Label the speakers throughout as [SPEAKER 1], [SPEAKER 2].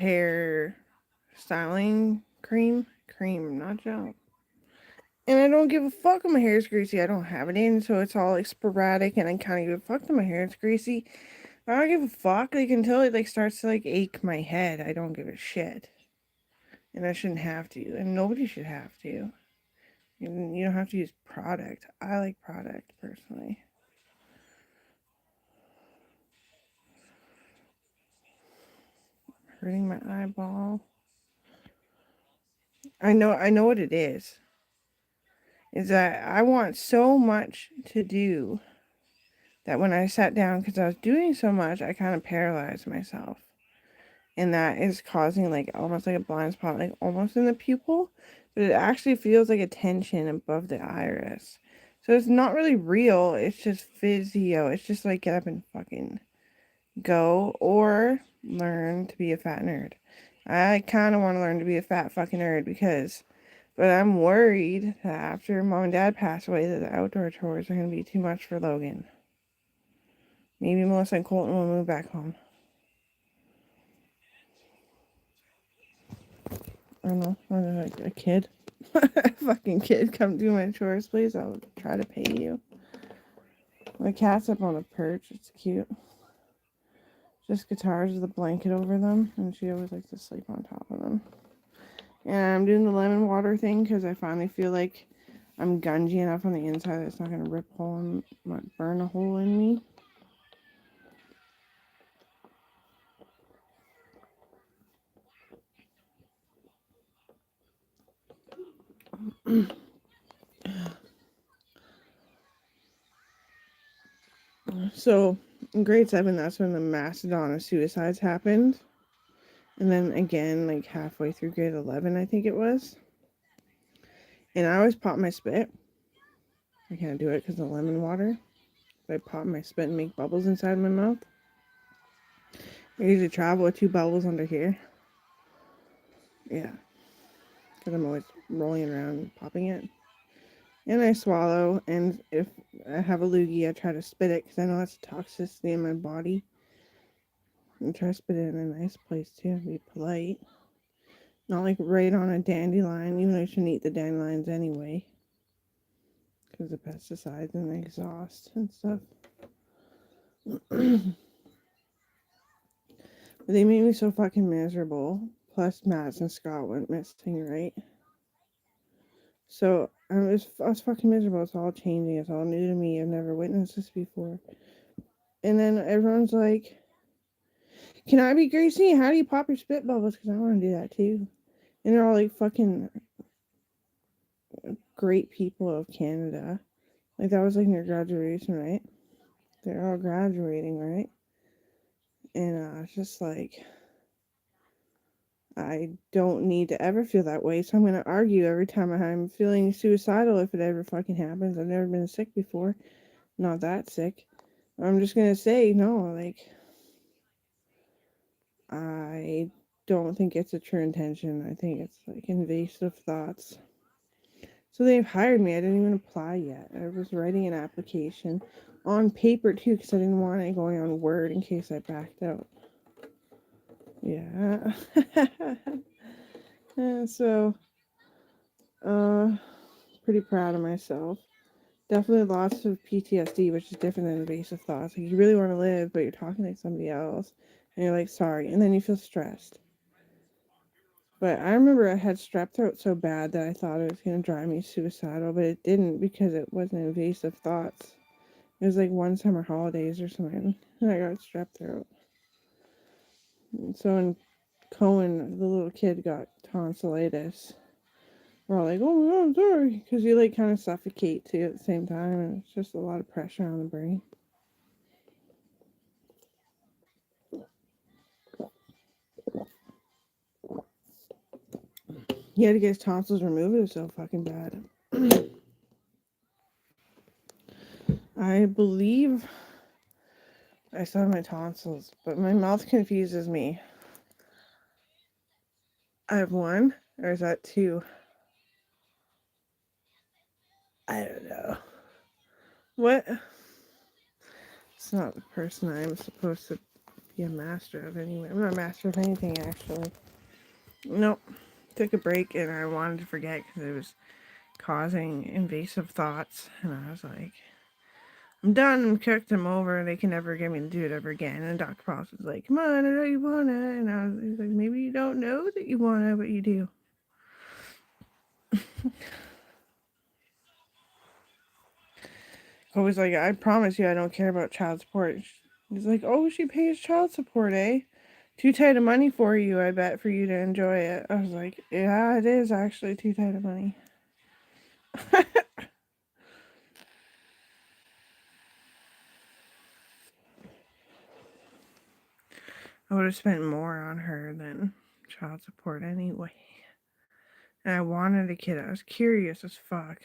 [SPEAKER 1] hair styling cream, not gel. And I don't give a fuck if my hair is greasy. I don't have it in, so it's all like sporadic, and I kind of give a fuck that my hair is greasy. I don't give a fuck like until it like starts to like ache my head. I don't give a shit, and I shouldn't have to, and nobody should have to. You don't have to use product. I like product personally. Hurting my eyeball. I know what it is. Is that I want so much to do that when I sat down because I was doing so much, I kind of paralyzed myself. And that is causing like almost like a blind spot, like almost in the pupil, but it actually feels like a tension above the iris. So it's not really real, it's just physio. It's just like get up and fucking go or learn to be a fat nerd. I kind of want to learn to be a fat fucking nerd because, but I'm worried that after mom and dad pass away, that the outdoor chores are going to be too much for Logan. Maybe Melissa and Colton will move back home. I don't know, or like a kid. A fucking kid, come do my chores, please. I'll try to pay you. My cat's up on a perch. It's cute. Just guitars with a blanket over them, and she always likes to sleep on top of them. And I'm doing the lemon water thing because I finally feel like I'm gungy enough on the inside that it's not going to rip hole and burn a hole in me. So in grade 7, that's when the mastodon of suicides happened. And then again, like halfway through grade 11, I think it was. And I always pop my spit. I can't do it because of lemon water. But I pop my spit and make bubbles inside my mouth. I usually travel with 2 bubbles under here. Yeah. Because I'm always rolling around and popping it. And I swallow. And if I have a loogie, I try to spit it because I know that's toxicity in my body. And try to spit it in a nice place too. Be polite. Not like right on a dandelion, even though I shouldn't eat the dandelions anyway. Because of pesticides and the exhaust and stuff. They made me so fucking miserable. Plus, Matt and Scott went missing, right? So I was fucking miserable. It's all changing. It's all new to me. I've never witnessed this before. And then everyone's like, "Can I be Gracie? How do you pop your spit bubbles? Because I want to do that too." And they're all like fucking great people of Canada. Like that was like their graduation, right? They're all graduating, right? And it's just like I don't need to ever feel that way, so I'm gonna argue every time I'm feeling suicidal if it ever fucking happens. I've never been sick before, not that sick. I'm just gonna say no, like I don't think it's a true intention. I think it's like invasive thoughts. So they've hired me. I didn't even apply yet. I was writing an application on paper too because I didn't want it going on Word in case I backed out. Yeah. And so, uh, pretty proud of myself. Definitely lots of PTSD, which is different than invasive thoughts. Like you really want to live, but you're talking like somebody else, and you're like sorry, and then you feel stressed. But I remember I had strep throat so bad that I thought it was gonna drive me suicidal, but it didn't because it wasn't invasive thoughts. It was like one summer holidays or something, and I got strep throat. And so in Cohen, the little kid got tonsillitis. We're all like, oh, I'm sorry, because you like kind of suffocate too at the same time, and it's just a lot of pressure on the brain. He had to get his tonsils removed. It was so fucking bad. I believe I still have my tonsils, but my mouth confuses me. I have one, or is that two? I don't know. What? It's not the person I'm supposed to be a master of anyway. I'm not a master of anything, actually. Nope. Took a break and I wanted to forget because it was causing invasive thoughts. And I was like, I'm done. I'm cooked. I'm over. They can never get me to do it ever again. And Dr. Foss was like, come on, I know you want to. And I was like, maybe you don't know that you want to, but you do. Always like, I promise you I don't care about child support. He's like, oh, she pays child support, eh? Too tight of money for you, I bet, for you to enjoy it. I was like, yeah, it is actually too tight of money. I would have spent more on her than child support anyway. And I wanted a kid. I was curious as fuck.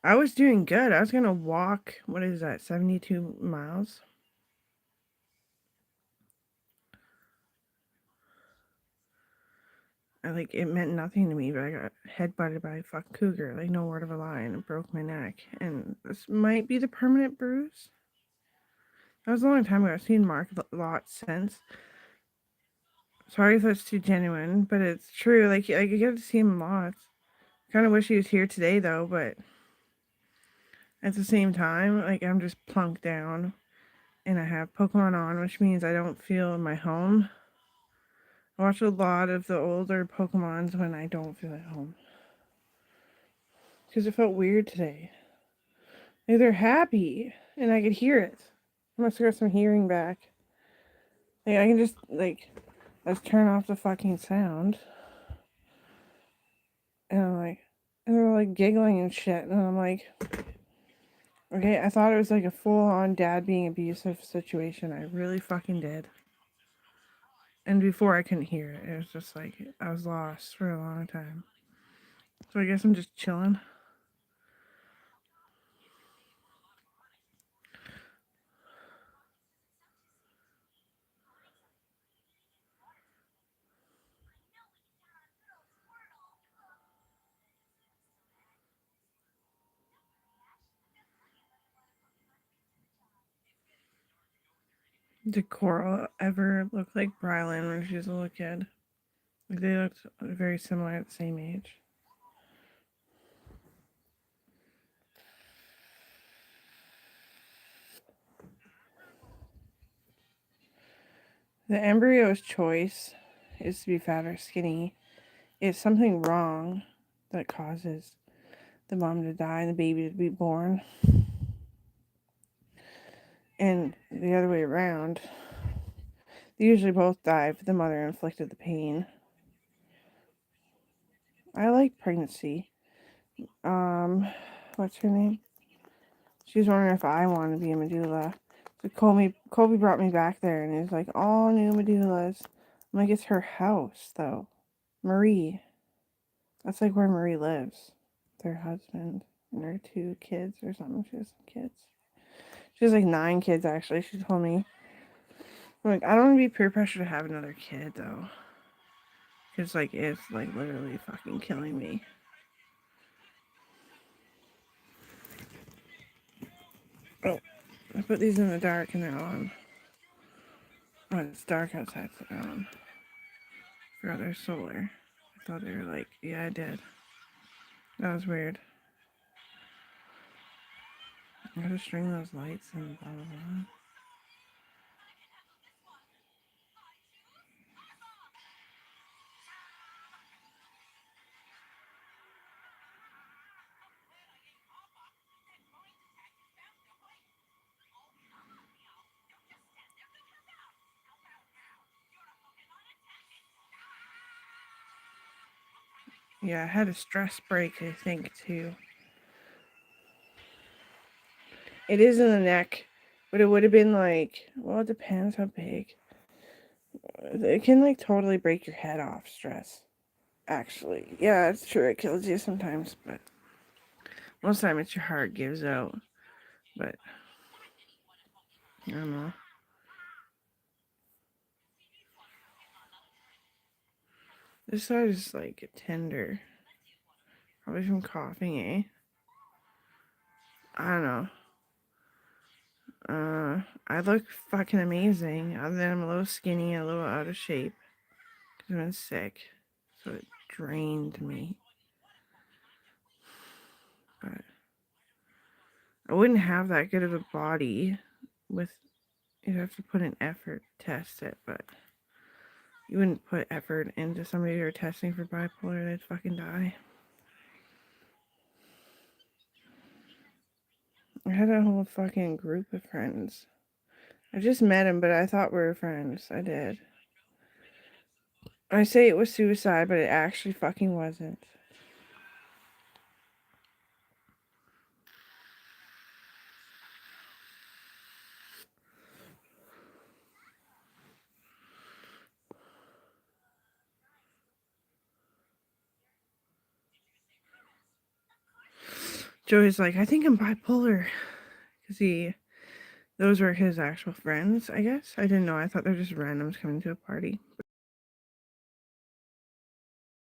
[SPEAKER 1] I was doing good. I was going to walk, what is that, 72 miles? It meant nothing to me, but I got headbutted by a fucking cougar, like, no word of a lie, and it broke my neck. And this might be the permanent bruise. That was a long time ago. I've seen Mark a lot since. Sorry if that's too genuine, but it's true. You get to see him lots. Kind of wish he was here today, though, but at the same time, I'm just plunked down, and I have Pokemon on, which means I don't feel in my home. I watch a lot of the older Pokemons when I don't feel at home. Because it felt weird today. They're happy, and I could hear it. I must have got some hearing back. I can just, let's turn off the fucking sound. And and they're giggling and shit. And I'm like, okay, I thought it was a full on dad being abusive situation. I really fucking did. And before I couldn't hear it. It was just I was lost for a long time. So I guess I'm just chilling. Did Coral ever look like Brylan when she was a little kid? They looked very similar at the same age. The embryo's choice is to be fat or skinny. If something wrong that causes the mom to die and the baby to be born, and the other way around, they usually both die if the mother inflicted the pain. I like pregnancy. What's her name? She was wondering if I wanted to be a medulla. So Colby brought me back there, and he was like, all new medullas. I'm like, it's her house, though. Marie. That's where Marie lives. Their husband and her 2 kids or something. She has some kids. She has 9 kids, actually. She told me. I'm like, I don't want to be peer pressure to have another kid, though. Because, it's, literally fucking killing me. Oh, I put these in the dark and they're on. Oh, it's dark outside, so they're on. I forgot they're solar. I thought they were yeah, I did. That was weird. I gotta string those lights and blah, blah, blah. Yeah, I had a stress break, I think, too. It is in the neck, but it would have been well, it depends how big. It can totally break your head off, stress. Actually, yeah, it's true. It kills you sometimes, but most of the time it's your heart gives out. But I don't know. This side is tender. Probably from coughing, eh? I don't know. I look fucking amazing. Other than I'm a little skinny and a little out of shape because I've been sick, so it drained me. But I wouldn't have that good of a body with. You'd have to put in effort to test it, but you wouldn't put effort into somebody you're testing for bipolar. They'd fucking die. I had a whole fucking group of friends. I just met him, but I thought we were friends. I did. I say it was suicide, but it actually fucking wasn't. Joey's like, I think I'm bipolar. Because those were his actual friends, I guess. I didn't know. I thought they're just randoms coming to a party.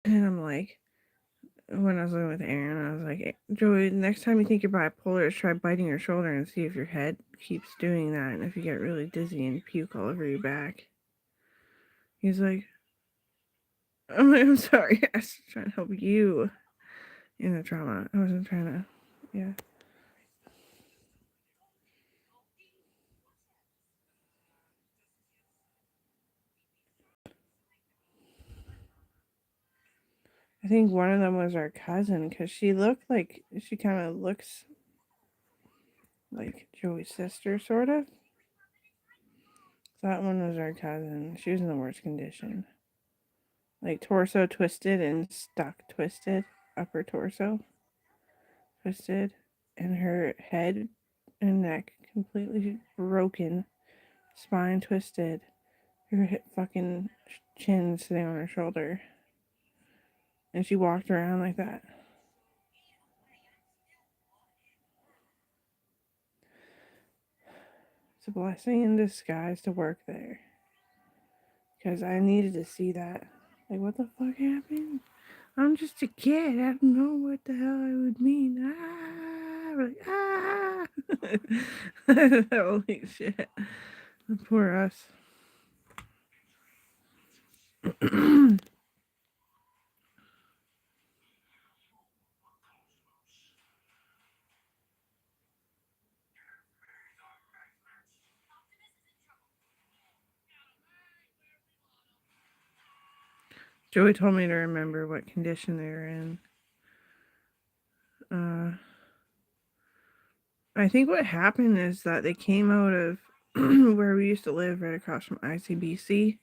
[SPEAKER 1] And I'm like, when I was living with Aaron, I was like, hey, Joey, next time you think you're bipolar, try biting your shoulder and see if your head keeps doing that and if you get really dizzy and puke all over your back. He's like, I'm sorry. I was trying to help you in the trauma. I wasn't trying to, yeah. I think one of them was our cousin because she kind of looks like Joey's sister, sort of. That one was our cousin. She was in the worst condition. Like torso twisted and stuck twisted, upper torso twisted, and her head and neck completely broken, spine twisted, her fucking chin sitting on her shoulder. And she walked around like that. It's a blessing in disguise to work there. Because I needed to see that. Like, what the fuck happened? I'm just a kid. I don't know what the hell I would mean. Like, holy shit. Poor us. Joey told me to remember what condition they were in. I think what happened is that they came out of where we used to live right across from ICBC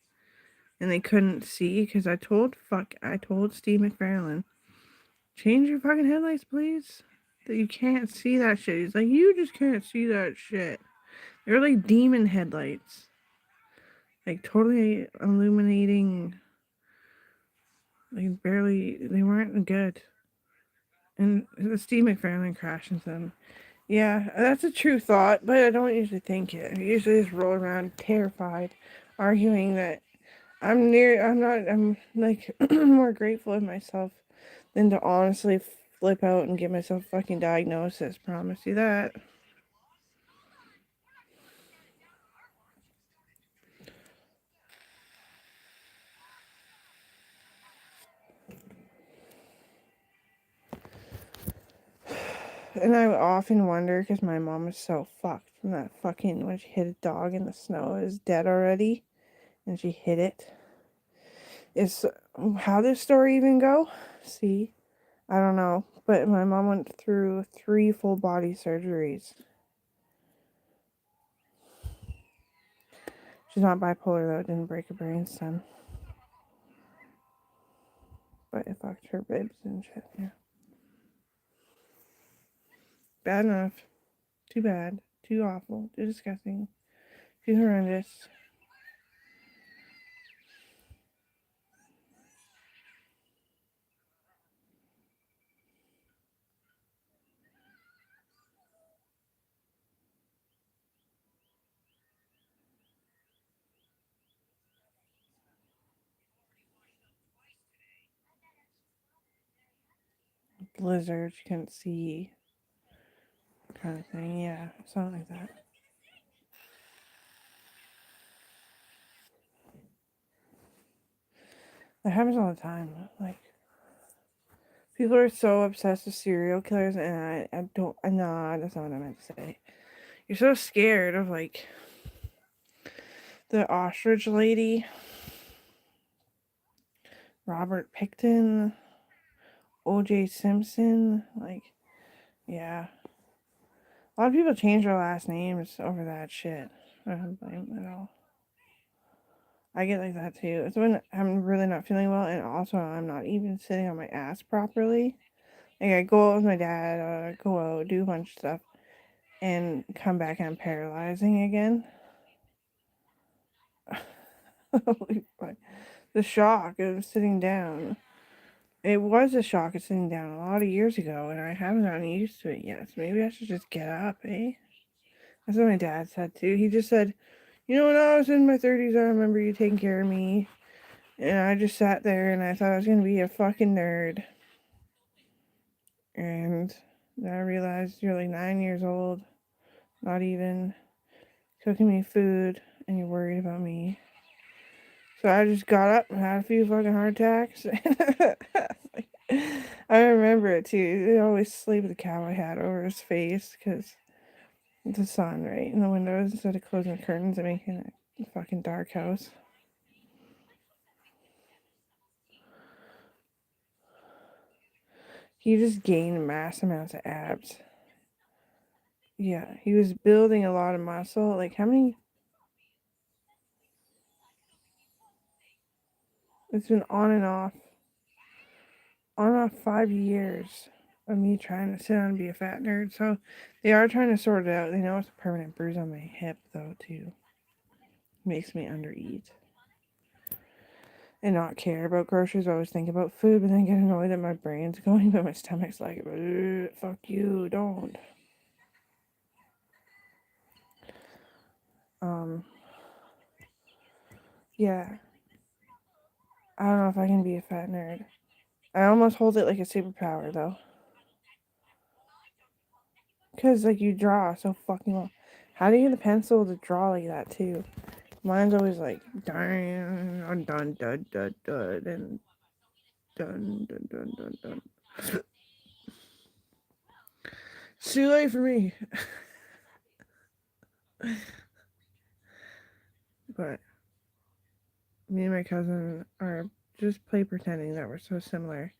[SPEAKER 1] and they couldn't see because I told Steve McFarlane, change your fucking headlights, please. That you can't see that shit. He's like, you just can't see that shit. They're like demon headlights. Like totally illuminating. Like barely, they weren't good. And the Steve McFarlane crash into them. Yeah, that's a true thought, but I don't usually think it. I usually just roll around terrified, arguing that I'm like more grateful of myself than to honestly flip out and get myself a fucking diagnosis. Promise you that. And I often wonder because my mom is so fucked from that fucking when she hit a dog in the snow, it was dead already, and she hit it. Is how this story even go? See, I don't know, but my mom went through 3 full body surgeries. She's not bipolar though; it didn't break her brainstem, but it fucked her ribs and shit. Yeah, bad enough. Too bad. Too awful. Too disgusting. Too horrendous. Blizzard. She couldn't see. kind of thing. Yeah, something like that. That happens all the time. Like, people are so obsessed with serial killers, and I don't. Nah, that's not what I meant to say. You're so scared of, like, the ostrich lady, Robert Pickton, O.J. Simpson. Like, yeah. A lot of people change their last names over that shit. I don't blame them at all. I get like that too. It's when I'm really not feeling well, and also I'm not even sitting on my ass properly. Like, I go out with my dad, go out, do a bunch of stuff, and come back and I'm paralyzing again. The shock of sitting down. It was a shock of sitting down a lot of years ago, and I haven't gotten used to it yet. So maybe I should just get up, eh? That's what my dad said too. He just said, you know, when I was in my 30s, I remember you taking care of me. And I just sat there and I thought I was going to be a fucking nerd. And then I realized you're like 9 years old, not even cooking me food, and you're worried about me. So I just got up and had a few fucking heart attacks. I remember it too. They always sleep with a cowboy hat over his face because the sun, right, in the windows instead of closing the curtains and making it a fucking dark house. He just gained mass amounts of abs. Yeah, he was building a lot of muscle. Like, how many? It's been on and off 5 years of me trying to sit down and be a fat nerd. So they are trying to sort it out. They know it's a permanent bruise on my hip, though, too. Makes me undereat and not care about groceries. I always think about food, but then get annoyed that my brain's going, but my stomach's like, fuck you, don't. Um, yeah. I don't know if I can be a fat nerd. I almost hold it like a superpower, though. Because, like, you draw so fucking well. How do you get the pencil to draw like that, too? Mine's always like, dun, dun, dun, dun, dun, dun, and dun, dun, dun, dun, dun. It's too late for me. But me and my cousin are just play pretending that we're so similar.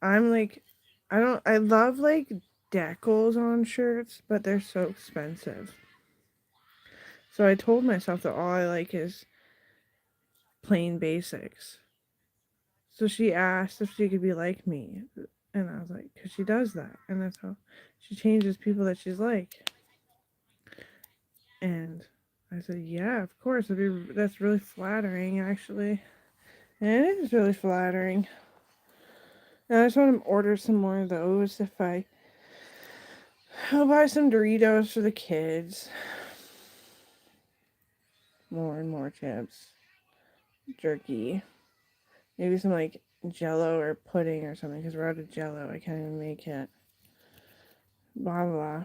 [SPEAKER 1] I'm like, I love, like, decals on shirts, but they're so expensive. So I told myself that all I like is plain basics. So she asked if she could be like me. And I was like, because she does that. And that's how she changes people that she's like. And I said, yeah, of course. That's really flattering, actually. And it is really flattering. And I just want to order some more of those I'll buy some Doritos for the kids. More and more chips. Jerky. Maybe some, like, Jello or pudding or something, because we're out of Jello. I can't even make it. Blah, blah.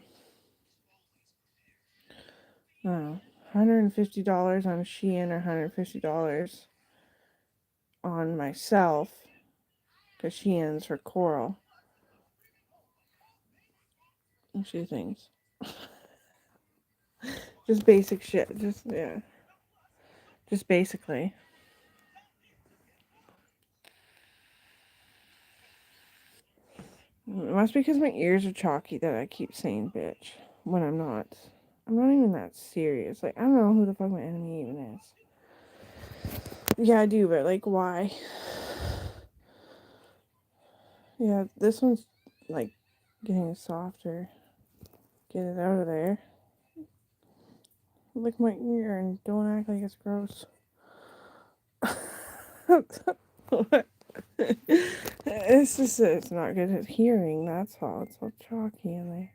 [SPEAKER 1] Oh, $150 on Shein or $150 on myself, because Shein's for Coral. And she thinks. Just basic shit. Just, yeah. Just basically. It must be because my ears are chalky that I keep saying bitch when I'm not. I'm not even that serious. Like, I don't know who the fuck my enemy even is. Yeah, I do, but, like, why? Yeah, this one's, like, getting softer. Get it out of there. Lick my ear and don't act like it's gross. It's just that it's not good at hearing, that's all. It's all chalky in there.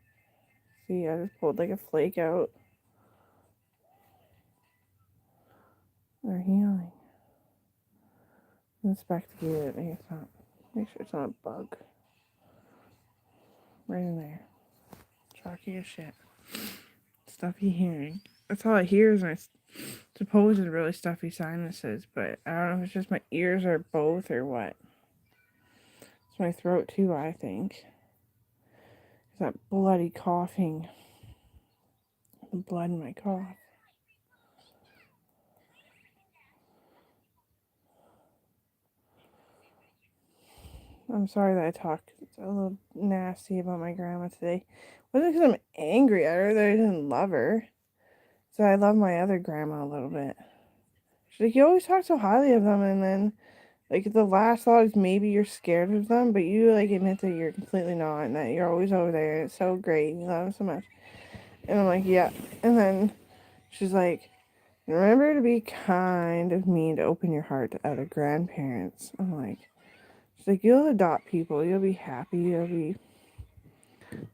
[SPEAKER 1] See, I just pulled like a flake out. They're healing. Inspect it. Make sure it's not a bug. Right in there. Chalky as shit. Stuffy hearing. That's all I hear is my supposed really stuffy sinuses, but I don't know if it's just my ears or both or what. It's my throat too, I think. It's that bloody coughing. The blood in my cough. I'm sorry that I talked a little nasty about my grandma today. Wasn't because I'm angry at her that I didn't love her. So I love my other grandma a little bit. She's like, you always talk so highly of them, and then like the last thought is maybe you're scared of them, but you like admit that you're completely not, and that you're always over there, and it's so great, and you love them so much. And I'm like, yeah. And then she's like, remember to be kind of mean to open your heart to other grandparents. I'm like, she's like, you'll adopt people, you'll be happy,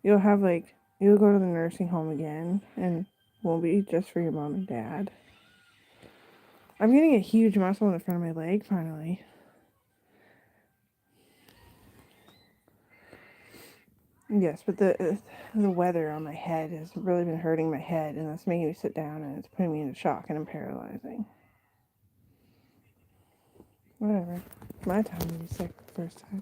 [SPEAKER 1] you'll have like, you'll go to the nursing home again, and won't be just for your mom and dad. I'm getting a huge muscle in the front of my leg finally. Yes, but the weather on my head has really been hurting my head, and that's making me sit down, and it's putting me into shock, and I'm paralyzing. Whatever. It's my time to be sick the first time.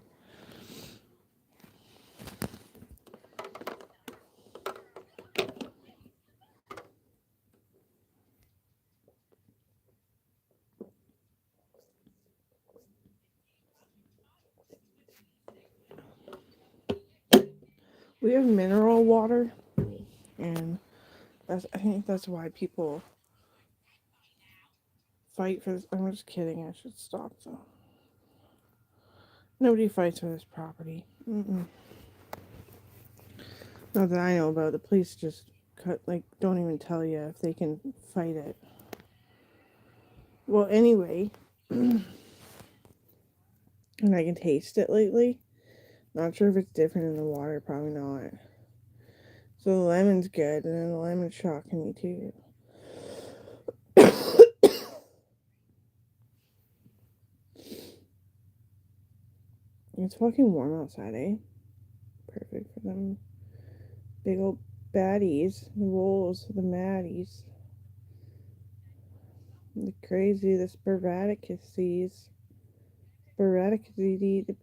[SPEAKER 1] We have mineral water, and I think that's why people fight for this. I'm just kidding. I should stop though. Nobody fights for this property. Mm-mm. Not that I know about. The police just don't even tell you if they can fight it. Well, anyway, and I can taste it lately. Not sure if it's different in the water. Probably not. So the lemon's good, and then the lemon's shocking me too. It's fucking warm outside, eh? Perfect for them big old baddies, the wolves, the maddies, the crazy, the sporadicuses, the sporadicuses.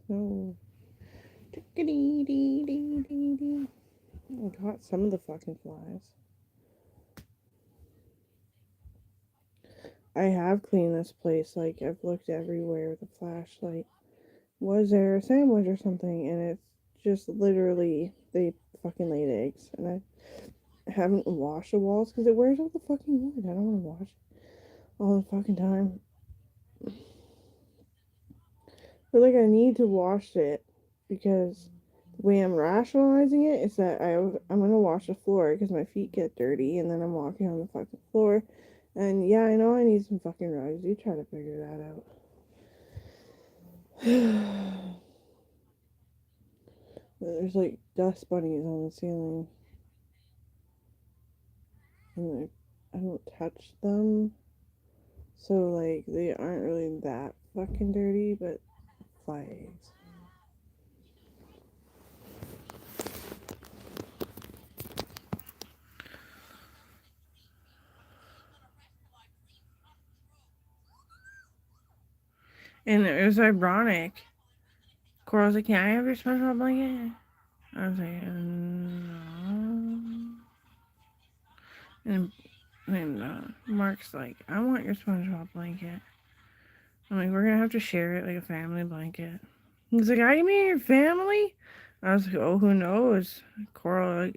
[SPEAKER 1] Oh, I caught some of the fucking flies. I have cleaned this place. Like I've looked everywhere with a flashlight. Was there a sandwich or something? And it's just literally they fucking laid eggs, and I haven't washed the walls because it wears out the fucking wood. I don't want to wash it all the fucking time. But like I need to wash it because the way I'm rationalizing it is that I'm gonna wash the floor because my feet get dirty, and then I'm walking on the fucking floor. And yeah, I know I need some fucking rugs. You try to figure that out. There's like dust bunnies on the ceiling, and I don't touch them, so like they aren't really that fucking dirty, but fly eggs. And it was ironic. Coral was like, "Can I have your SpongeBob blanket?" I was like, "No." And Mark's like, "I want your SpongeBob blanket." I'm like, "We're gonna have to share it like a family blanket." He's like, "I mean your family?" I was like, "Oh, who knows?" Coral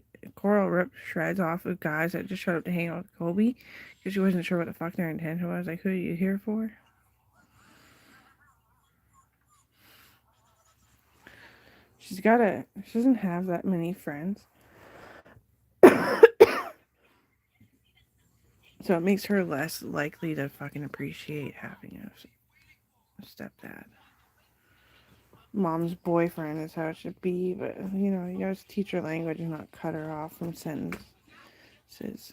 [SPEAKER 1] ripped shreds off of guys that just showed up to hang out with Kobe because she wasn't sure what the fuck their intention was. Like, who are you here for? She doesn't have that many friends. So it makes her less likely to fucking appreciate having a stepdad. Mom's boyfriend is how it should be, but you gotta teach her language and not cut her off from sentences.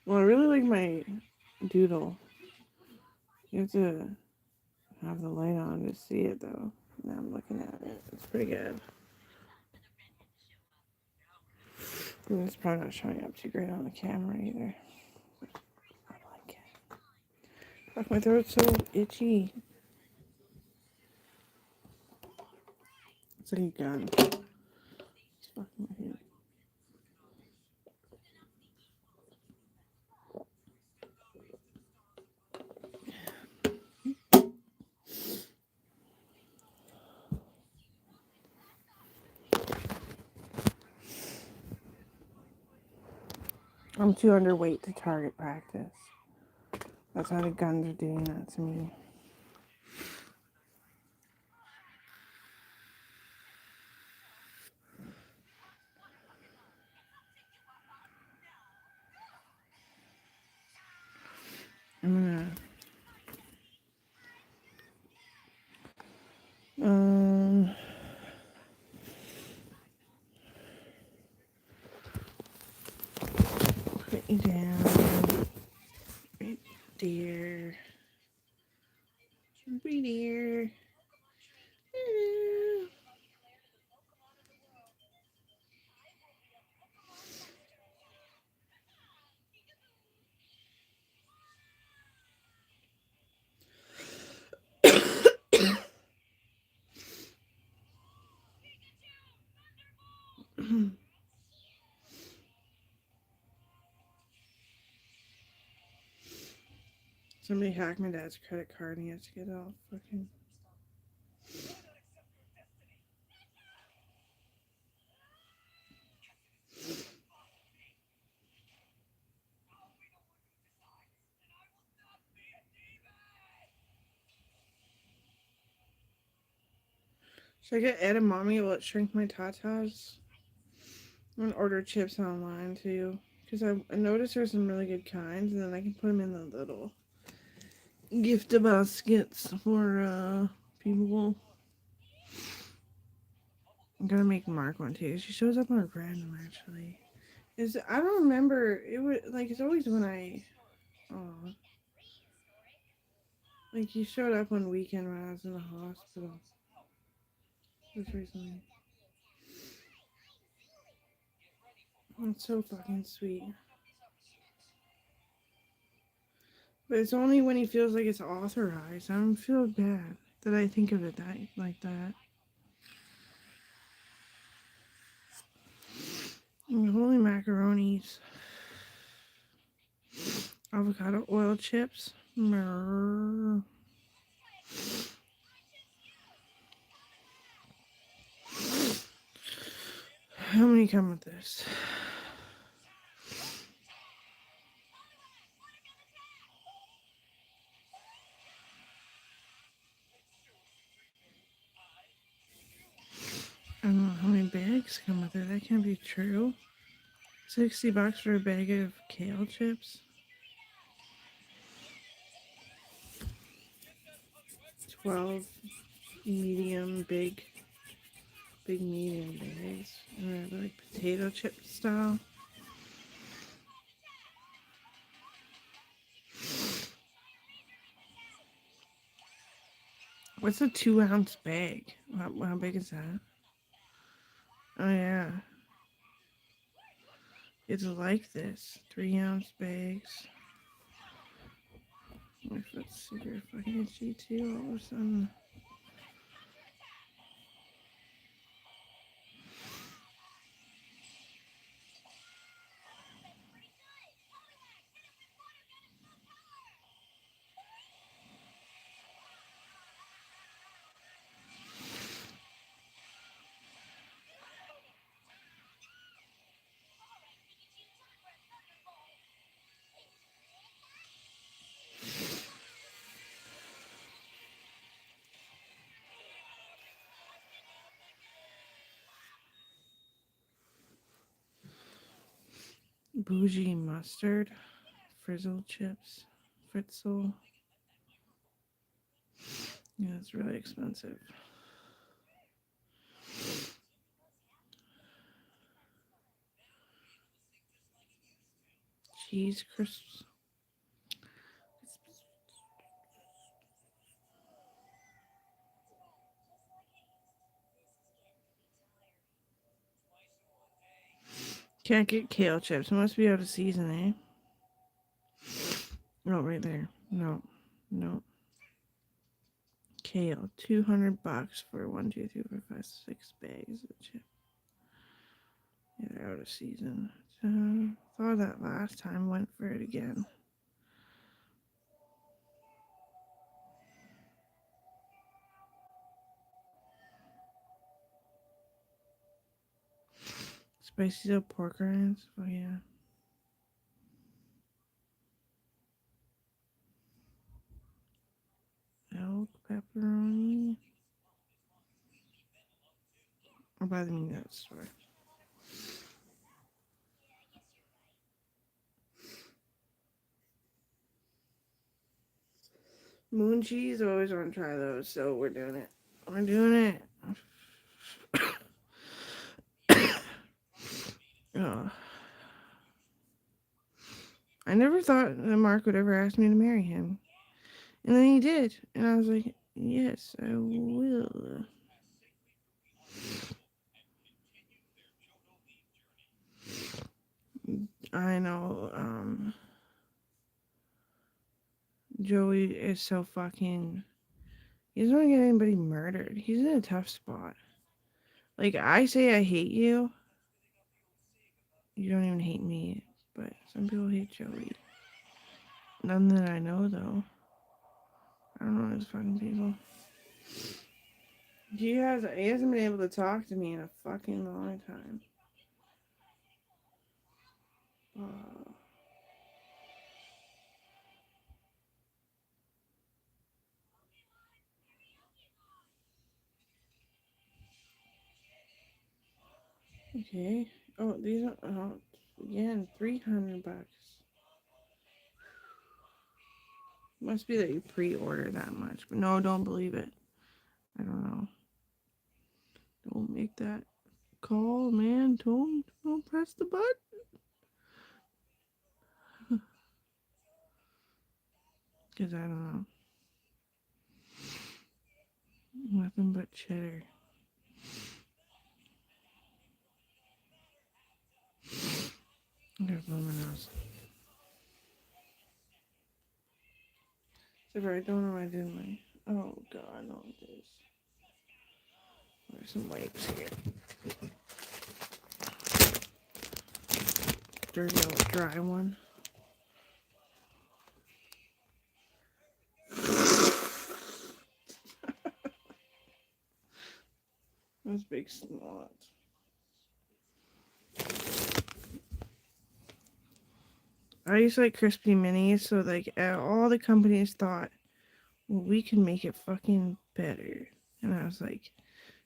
[SPEAKER 1] Well, I really like my doodle. You have to have the light on to see it though. Now I'm looking at it. It's pretty good. And it's probably not showing up too great on the camera either. I like it. Fuck, my throat's so itchy. It's like a gun. It's fucking my hand. I'm too underweight to target practice. That's how the guns are doing that to me. I'm gonna put you down right there. Right there. Somebody hacked my dad's credit card and he has to get it all fucking. Should I get edamame? Will it shrink my tatas? I'm gonna order chips online too. Because I noticed there's some really good kinds, and then I can put them in the little gift baskets for people. I'm gonna make Mark one too. She shows up on a random actually. I don't remember. It was like it's always when I. Oh. Like he showed up one weekend when I was in the hospital. Just recently. That's so fucking sweet. But it's only when he feels like it's authorized. I don't feel bad that I think of it like that. Holy macaronis. Avocado oil chips. How many come with this? I don't know how many bags come with it. That can't be true. $60 for a bag of kale chips. 12 medium, big medium bags. Like potato chip style. What's a 2-ounce bag? How big is that? Oh yeah. It's like this. 3-ounce bags. My foot's super fucking itchy too all of a sudden. Bougie mustard. Frizzle chips. Fritzel. Yeah, it's really expensive. Cheese crisps. Can't get kale chips. It must be out of season, eh? Oh, right there. No. No. Kale. $200 for 1, 2, 3, 4, 5, 6 bags of chips. Yeah, they're out of season. Thought that last time. Went for it again. Spicy little pork rinds. Oh, yeah. Elk pepperoni. I'll buy them in that store. Moon cheese. I always want to try those, so we're doing it. We're doing it. Oh. I never thought that Mark would ever ask me to marry him. And then he did. And I was like, yes, I will. I know, Joey is so fucking. He doesn't want to get anybody murdered. He's in a tough spot. Like, I say I hate you. You don't even hate me. But some people hate Joey. None that I know, though. I don't know those fucking people. He hasn't been able to talk to me in a fucking long time. Oh. Okay. Oh, these are again $300. Must be that you pre-order that much, but no, don't believe it. I don't know. Don't make that call, man. Don't press the button. Cause I don't know. Nothing but cheddar. There's Luminos. Except for I don't know what I did in my. Oh god, no this. There's some wipes here. Dirty old dry one. Those big snots. I used to like crispy minis, so like all the companies thought, well, we can make it fucking better. And I was like,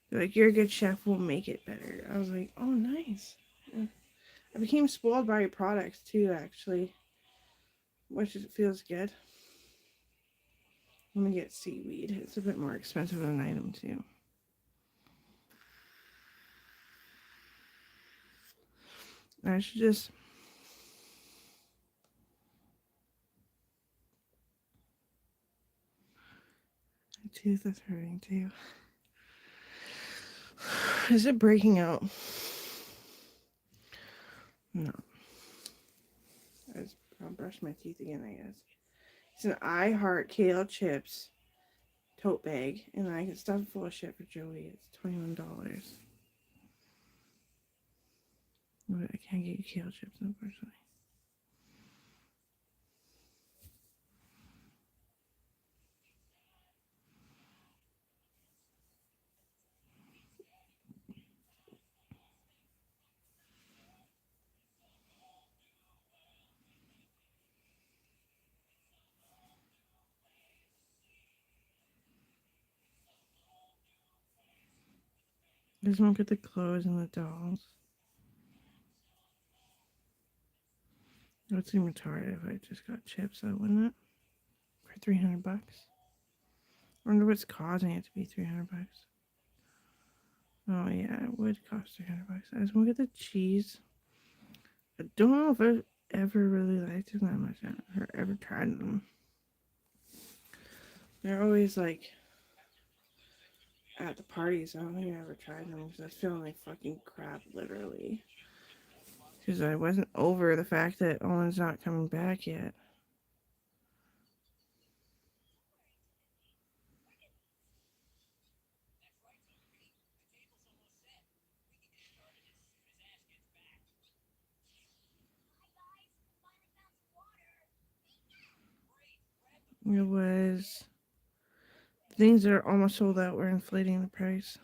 [SPEAKER 1] they're like, you're a good chef, we'll make it better. I was like, oh, nice. I became spoiled by your products too, actually, which feels good. I'm gonna get seaweed. It's a bit more expensive than an item too. I should just. My tooth is hurting too. Is it breaking out? No. I'll brush my teeth again, I guess. It's an I Heart Kale Chips tote bag, and I get stuff full of shit for Joey. It's $21. But I can't get you kale chips, unfortunately. Just won't get the clothes and the dolls. It would seem retarded if I just got chips, though, wouldn't it? For $300. I wonder what's causing it to be $300. Oh yeah, it would cost $300. I just want to get the cheese. I don't know if I've ever really liked them that much or ever tried them. They're always like at the parties. I don't think I ever tried them because I was feeling like fucking crap, literally. Because I wasn't over the fact that Owen's not coming back yet. It was things that are almost sold out were inflating the price.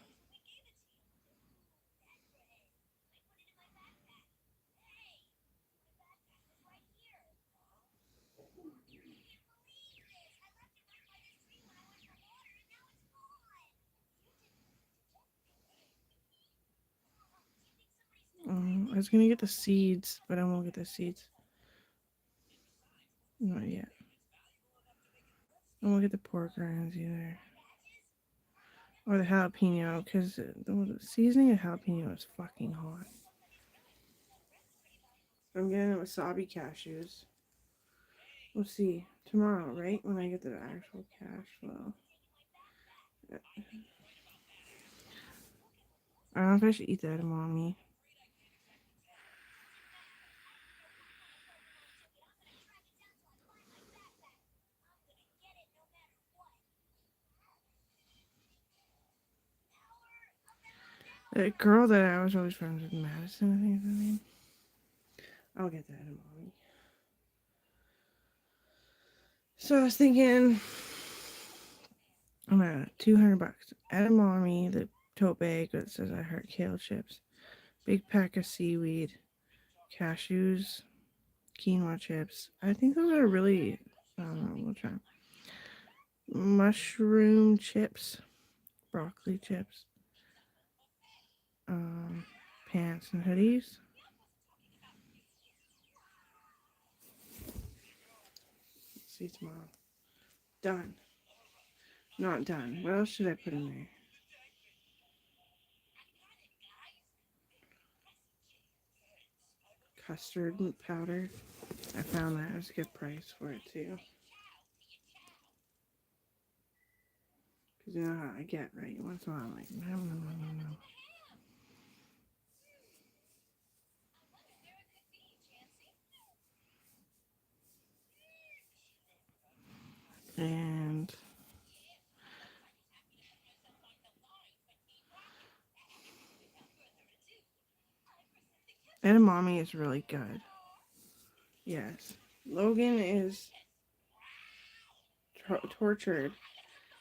[SPEAKER 1] I was gonna get the seeds, but I won't get the seeds. Not yet. I won't get the pork rinds either. Or the jalapeno, because the seasoning of jalapeno is fucking hot. I'm getting the wasabi cashews. We'll see. Tomorrow, right? When I get the actual cash flow. I don't know if I should eat that edamame. The girl that I was always friends with, Madison, I think is her name. I'll get that edamame. So I was thinking, I'm at $200. Edamame, the tote bag that says I heart kale chips, big pack of seaweed, cashews, quinoa chips. I think those are really, I don't know, we'll try. Mushroom chips, broccoli chips, pants and hoodies. Let's see tomorrow. Done. Not done. What else should I put in there? Custard powder. I found that. It was a good price for it too. Because you know how I get, right? Once in a while, I'm like, no, no, no, no, no. And edamame is really good. Yes. Logan is tortured.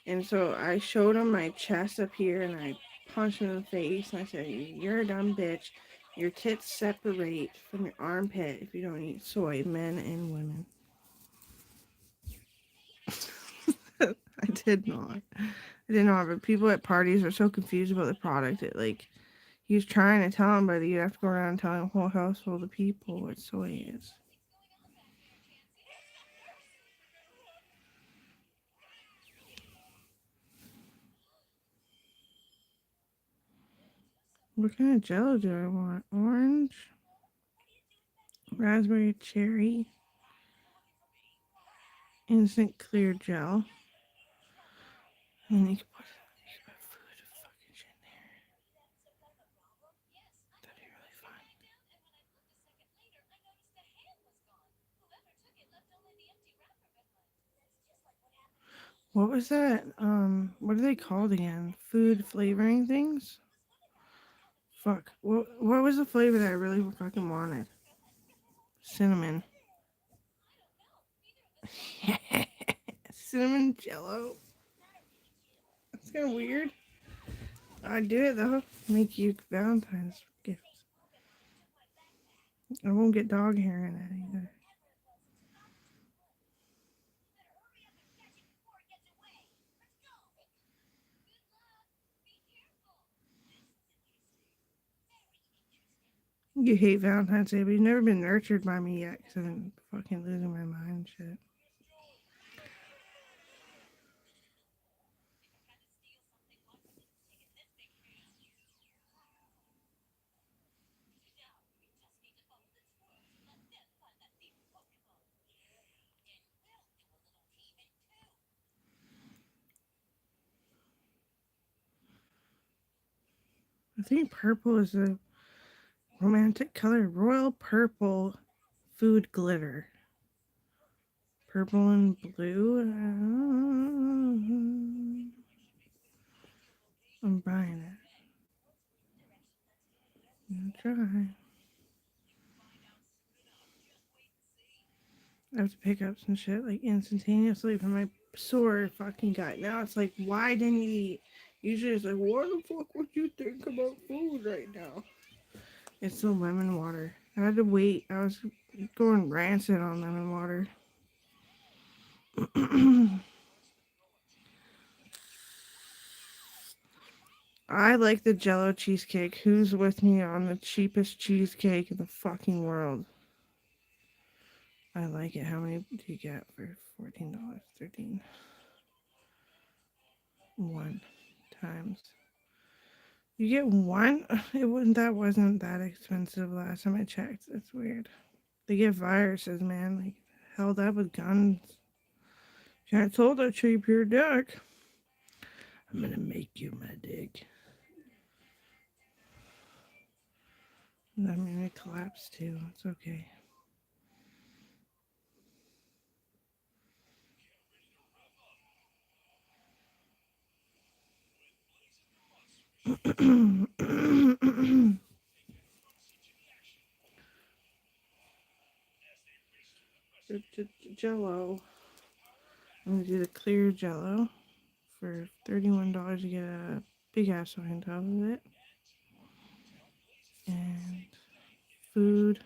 [SPEAKER 1] And so I showed him my chest up here and I punched him in the face and I said, "You're a dumb bitch. Your tits separate from your armpit if you don't eat soy, men and women." I did not. I did not. But people at parties are so confused about the product. It like he was trying to tell him, but you have to go around telling a whole household of people what soy is. What kind of jello do I want? Orange, raspberry, cherry, instant clear gel. And you can put food fucking shit in there. That'd be really fun. What was that? What are they called again? Food flavoring things? Fuck. What was the flavor that I really fucking wanted? Cinnamon. Cinnamon jello. That's kind of weird. I'd do it though. Make you Valentine's gifts. I won't get dog hair in it either. You hate Valentine's Day, but you've never been nurtured by me yet because I've been fucking losing my mind and shit. I think purple is a Romantic color, royal purple, food glitter. Purple and blue. I'm buying it. I'm gonna try. I have to pick up some shit like instantaneously from my sore fucking gut. Now it's like, why didn't you eat? Usually it's like, what the fuck would you think about food right now? It's the lemon water. I had to wait. I was going rancid on lemon water. I like the Jello cheesecake. Who's with me on the cheapest cheesecake in the fucking world? I like it. How many do you get for $14? 13. One times. You get one? It wasn't that expensive last time I checked. It's weird. They get viruses, man. Like held up with guns. Can't hold that cheap your dick. I'm gonna make you my dick. I mean, it collapsed too. It's okay. Jello. I'm gonna do the clear Jello for $31. You get a big ass on top of it, and food.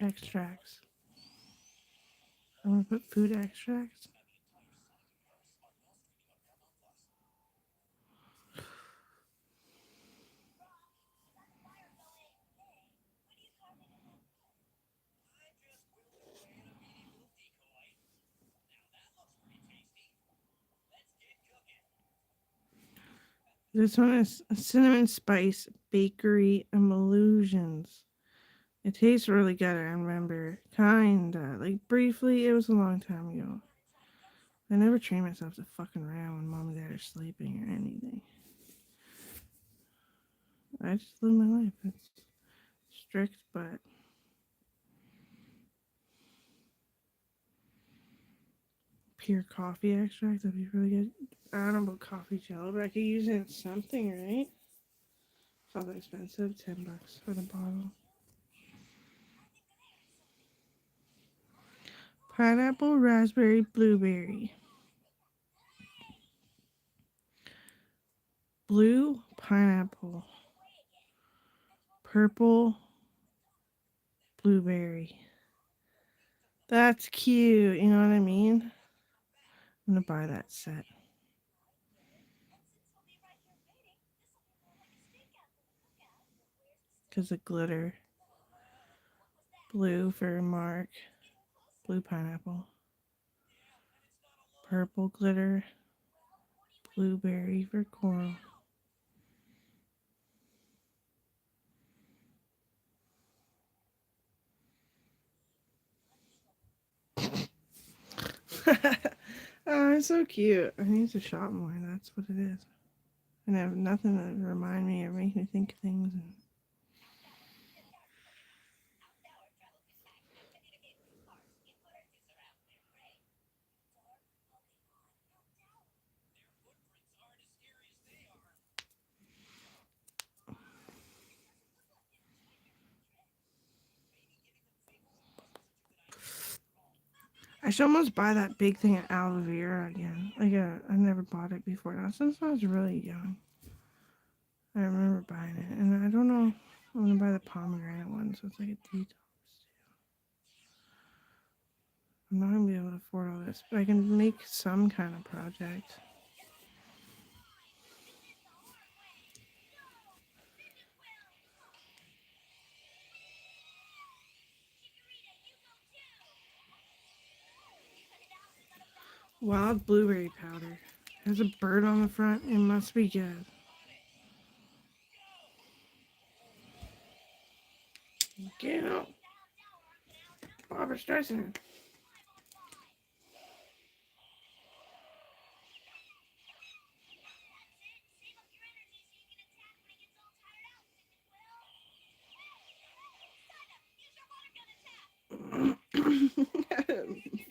[SPEAKER 1] Extracts. I'm gonna put food extracts. This one is cinnamon spice bakery emulsions. It tastes really good. I remember, kinda like briefly. It was a long time ago. I never trained myself to fucking around when mom and dad are sleeping or anything. I just live my life. It's strict, but pure coffee extract. That'd be really good. I don't know about coffee jello, but I could use it in something, right? It's not that expensive. $10 for the bottle. Pineapple, raspberry, blueberry. Blue, pineapple. Purple, blueberry. That's cute. You know what I mean? I'm gonna buy that set. Because of glitter. Blue for Mark. Blue pineapple. Purple glitter. Blueberry for Coral. Oh, it's so cute. I need to shop more. That's what it is. And I have nothing to remind me or make me think of things. And I should almost buy that big thing of aloe vera again. I never bought it before now since I was really young. I remember buying it, and I don't know. I'm gonna buy the pomegranate one, so it's like a detox. I'm not gonna be able to afford all this, but I can make some kind of project. Wild blueberry powder. Has a bird on the front. It must be good. Get out. Barbara Streisand.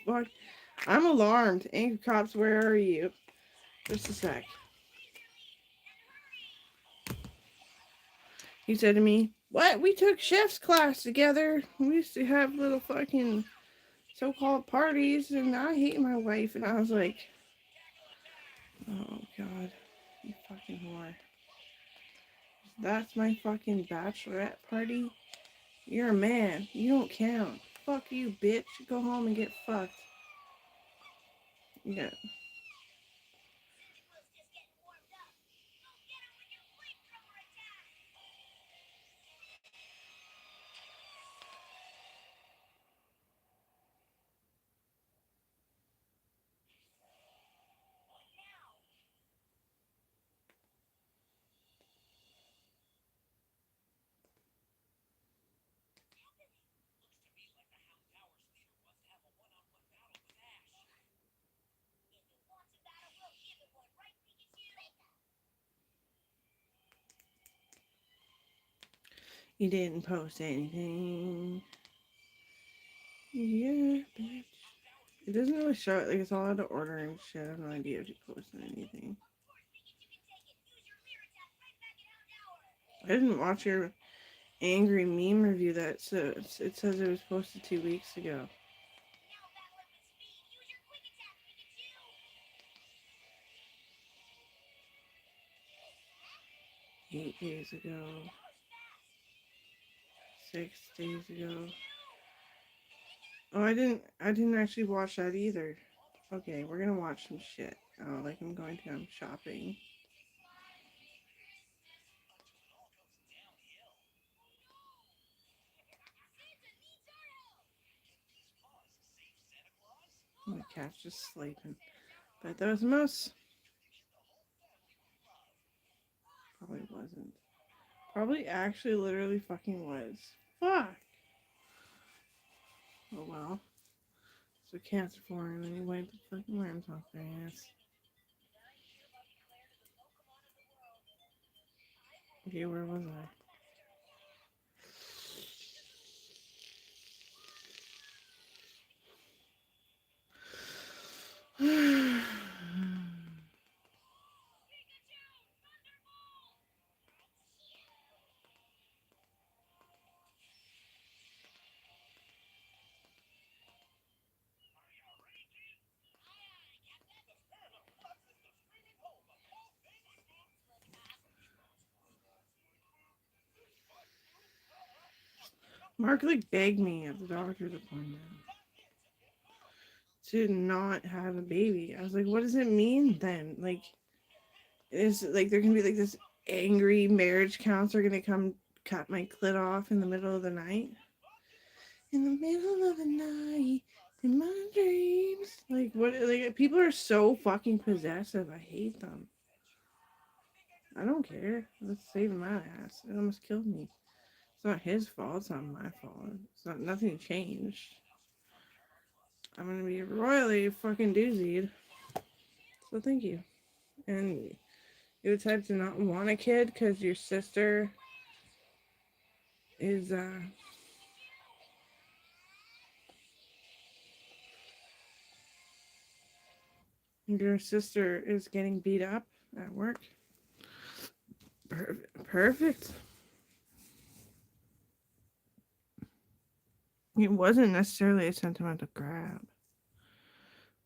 [SPEAKER 1] Fuck. I'm alarmed. Anchor cops, where are you? Just a sec. He said to me, "What? We took chef's class together. We used to have little fucking so-called parties, and I hate my wife." And I was like, "Oh God, you fucking whore. That's my fucking bachelorette party? You're a man. You don't count. Fuck you, bitch. Go home and get fucked." Yeah. You didn't post anything. Yeah, bitch. It doesn't really show it. Like, it's all out of order and shit. I have no idea if you posted anything. I didn't watch your angry meme review that so it says it was posted 2 weeks ago. 8 days ago. 6 days ago. Oh, I didn't actually watch that either. Okay, we're gonna watch some shit. Oh, like I'm shopping. My cat's just sleeping. But that was a mouse. Probably wasn't. Probably actually literally fucking was. Fuck. Oh well. So cats are for and then you wipe the fucking worms off their ass. Okay, where was I? Mark like begged me at the doctor's appointment to not have a baby. I was like, what does it mean then? Like, is like there can be like this angry marriage counselor gonna come cut my clit off in the middle of the night? In the middle of the night, in my dreams. Like what? Like people are so fucking possessive. I hate them. I don't care. Let's save my ass. It almost killed me. It's not his fault. It's not my fault. It's not nothing changed. I'm gonna be royally fucking doozied. So thank you. And you decided to not want a kid because your sister is getting beat up at work. Perfect. It wasn't necessarily a sentimental grab.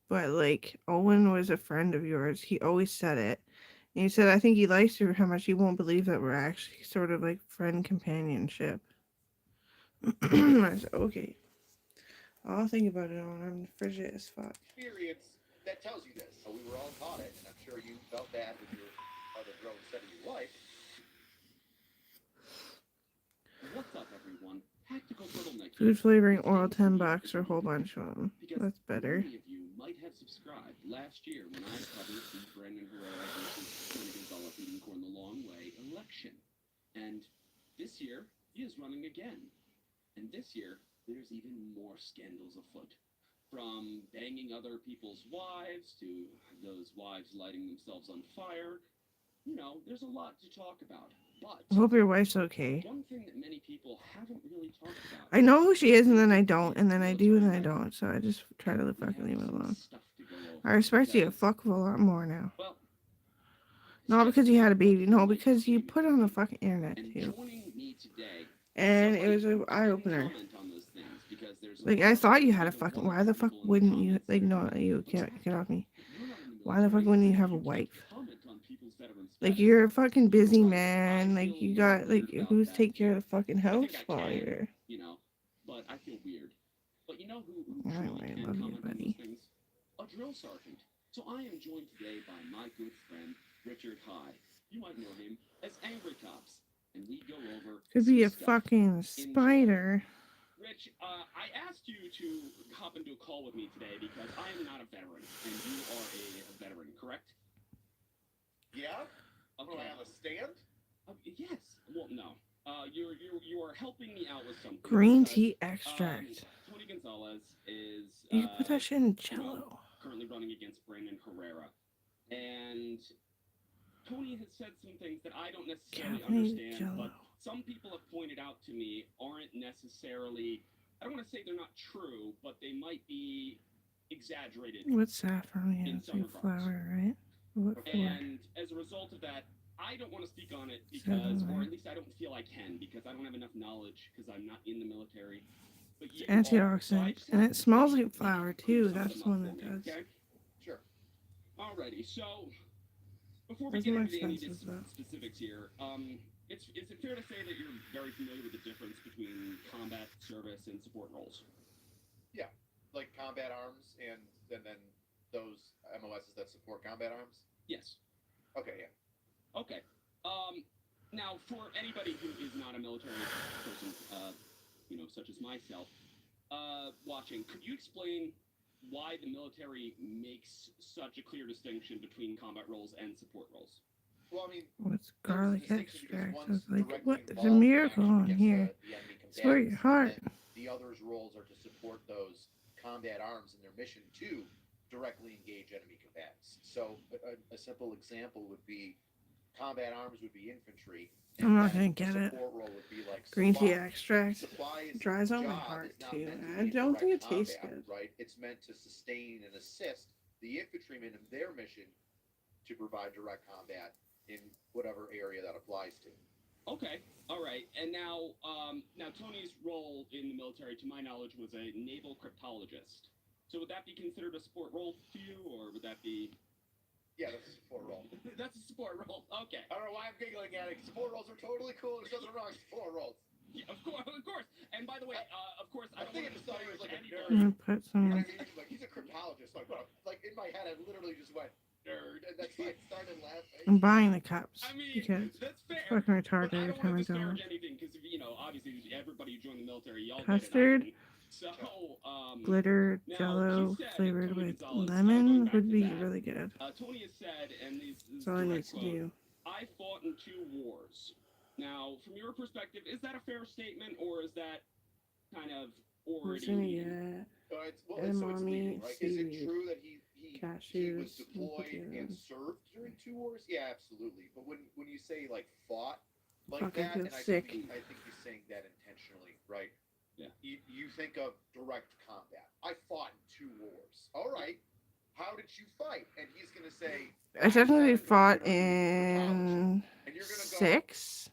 [SPEAKER 1] But like Owen was a friend of yours. He always said it. And he said, I think he likes you how much you won't believe that we're actually sort of like friend companionship. I said, okay. I'll think about it when I'm frigid as fuck.
[SPEAKER 2] Experience that tells you this. We were all taught it, and I'm sure you felt that when your other grown said in your life.
[SPEAKER 3] What's up, everyone? Tactical turtleneck.
[SPEAKER 1] Food flavoring oil, $10 or a whole bunch of them. That's better.
[SPEAKER 3] Many of you might have subscribed last year when I covered the Brandon Herrera versus Tony Gonzalez eating corn the long way election. And this year, he is running again. And this year, there's even more scandals afoot. From banging other people's wives to those wives lighting themselves on fire. There's a lot to talk about. But
[SPEAKER 1] I hope your wife's okay.
[SPEAKER 3] one thing that many people haven't really talked about.
[SPEAKER 1] I know who she is, and then I don't, and then I do, and then I don't. So I just try to fucking leave it alone. I respect you a fuck of a lot more now.
[SPEAKER 3] Well,
[SPEAKER 1] not because you had a baby, no, because you put it on the fucking internet too. And it was an eye opener. Like, I thought you had a fucking. Why the fuck wouldn't you? Like, no, you can't get off me. Why the fuck wouldn't you have a wife? Like, you're a fucking busy man. Like, you got, like, who's take care of the fucking house while you're.
[SPEAKER 3] But I feel weird. But you know who
[SPEAKER 1] Anyway, I love you, buddy.
[SPEAKER 3] A drill sergeant. So I am joined today by my good friend, Richard Hyde. You might know him as Angry Cops. And we go over.
[SPEAKER 1] Could be a fucking spider.
[SPEAKER 3] Rich, I asked you to hop into a call with me today because I am not a veteran, and you are a veteran, correct?
[SPEAKER 2] Yeah?
[SPEAKER 3] Okay.
[SPEAKER 2] Do I have a stand?
[SPEAKER 3] Yes. Well, no. You are helping me out with something.
[SPEAKER 1] Green tea extract.
[SPEAKER 3] Tony Gonzalez is.
[SPEAKER 1] You can put that shit in Jello.
[SPEAKER 3] Currently running against Brandon Herrera, and Tony has said some things that I don't necessarily understand,
[SPEAKER 1] Jello.
[SPEAKER 3] but some people have pointed out to me aren't necessarily. I don't want to say they're not true, but they might be exaggerated.
[SPEAKER 1] What's saffron? Yeah, it's like flour, right? What for?
[SPEAKER 3] And as a result of that, I don't want to speak on it because, or at least I don't feel I can, because I don't have enough knowledge because I'm not in the military. But
[SPEAKER 1] it's antioxidant, and it smells like flour too. That's the one that does.
[SPEAKER 3] Okay?
[SPEAKER 2] Sure.
[SPEAKER 3] Alrighty, so before we
[SPEAKER 1] Those
[SPEAKER 3] get
[SPEAKER 1] are
[SPEAKER 3] into any
[SPEAKER 1] expensive, though.
[SPEAKER 3] specifics here, is it fair to say that you're very familiar with the difference between combat, service, and support roles?
[SPEAKER 2] Yeah, like combat arms and then those MOSs that support combat arms?
[SPEAKER 3] Yes.
[SPEAKER 2] Okay, yeah.
[SPEAKER 3] Okay. Now, for anybody who is not a military person, such as myself, watching, could you explain why the military makes such a clear distinction between combat roles and support roles?
[SPEAKER 2] Well, I mean,
[SPEAKER 1] what's garlic extract? I was like,
[SPEAKER 2] directly
[SPEAKER 1] what? There's a
[SPEAKER 2] involved
[SPEAKER 1] miracle
[SPEAKER 2] in
[SPEAKER 1] on
[SPEAKER 2] action
[SPEAKER 1] here.
[SPEAKER 2] against the enemy
[SPEAKER 1] It's for your
[SPEAKER 2] combatants,
[SPEAKER 1] heart.
[SPEAKER 2] and the others' roles are to support those combat arms in their mission to directly engage enemy combatants. So a simple example would be combat arms would be infantry.
[SPEAKER 1] I'm not gonna get it.
[SPEAKER 2] Support role would be like
[SPEAKER 1] Green tea
[SPEAKER 2] supply.
[SPEAKER 1] extract
[SPEAKER 2] Supplies
[SPEAKER 1] dries out my
[SPEAKER 2] job
[SPEAKER 1] heart
[SPEAKER 2] is not
[SPEAKER 1] too.
[SPEAKER 2] meant to
[SPEAKER 1] I
[SPEAKER 2] be in
[SPEAKER 1] don't think it
[SPEAKER 2] direct
[SPEAKER 1] tastes
[SPEAKER 2] combat,
[SPEAKER 1] good.
[SPEAKER 2] right? It's meant to sustain and assist the infantrymen in their mission to provide direct combat in whatever area that applies to.
[SPEAKER 3] Okay, all right. And now Tony's role in the military, to my knowledge, was a naval cryptologist. So would that be considered a support role to you, or would that be?
[SPEAKER 2] Yeah, that's a support role.
[SPEAKER 3] That's a support role. Okay.
[SPEAKER 2] I don't know why I'm giggling at it. Support roles are totally cool. There's nothing wrong with support roles.
[SPEAKER 3] Yeah, of course. And by the way, of course, I don't
[SPEAKER 2] think I
[SPEAKER 3] want to
[SPEAKER 2] just thought he was like a nerd.
[SPEAKER 1] I'm gonna put some.
[SPEAKER 2] Like he's a cryptologist. Like in my head, I literally just went nerd, and that's why I started laughing.
[SPEAKER 1] I'm buying the cups
[SPEAKER 3] I mean,
[SPEAKER 1] because
[SPEAKER 3] that's fair.
[SPEAKER 1] it's fucking retarded
[SPEAKER 3] But I
[SPEAKER 1] every
[SPEAKER 3] don't
[SPEAKER 1] time I
[SPEAKER 3] want to
[SPEAKER 1] go.
[SPEAKER 3] disparage anything because obviously everybody who joined the military, y'all
[SPEAKER 1] Custard,
[SPEAKER 3] get it. So,
[SPEAKER 1] glitter,
[SPEAKER 3] now,
[SPEAKER 1] Jello,
[SPEAKER 3] you said
[SPEAKER 1] flavored
[SPEAKER 3] Tony
[SPEAKER 1] with
[SPEAKER 3] Gonzalez,
[SPEAKER 1] lemon
[SPEAKER 3] going back
[SPEAKER 1] would
[SPEAKER 3] to
[SPEAKER 1] be
[SPEAKER 3] that,
[SPEAKER 1] really good.
[SPEAKER 3] Tony has said, and this is
[SPEAKER 1] That's all I need
[SPEAKER 3] direct
[SPEAKER 1] to
[SPEAKER 3] quote,
[SPEAKER 1] do.
[SPEAKER 3] I fought in 2 wars. Now, from your perspective, is that a fair statement, or is that kind of
[SPEAKER 1] What's
[SPEAKER 3] already?
[SPEAKER 1] in it?
[SPEAKER 2] So
[SPEAKER 1] Edamame,
[SPEAKER 2] it's leading, right? Is it
[SPEAKER 1] seaweed,
[SPEAKER 2] true that he was
[SPEAKER 1] cashews, and
[SPEAKER 2] deployed and
[SPEAKER 1] potatoes.
[SPEAKER 2] served during 2 wars? Yeah, absolutely. But when you say like fought like
[SPEAKER 1] Fuck, I
[SPEAKER 2] that,
[SPEAKER 1] feel
[SPEAKER 2] and
[SPEAKER 1] sick.
[SPEAKER 2] I think he's saying that intentionally, right?
[SPEAKER 3] Yeah.
[SPEAKER 2] You think of direct combat. I fought in 2 wars. All right. How did you fight? And he's going to say,
[SPEAKER 1] I definitely fought
[SPEAKER 2] And
[SPEAKER 1] in
[SPEAKER 2] you're going to go,
[SPEAKER 1] 6.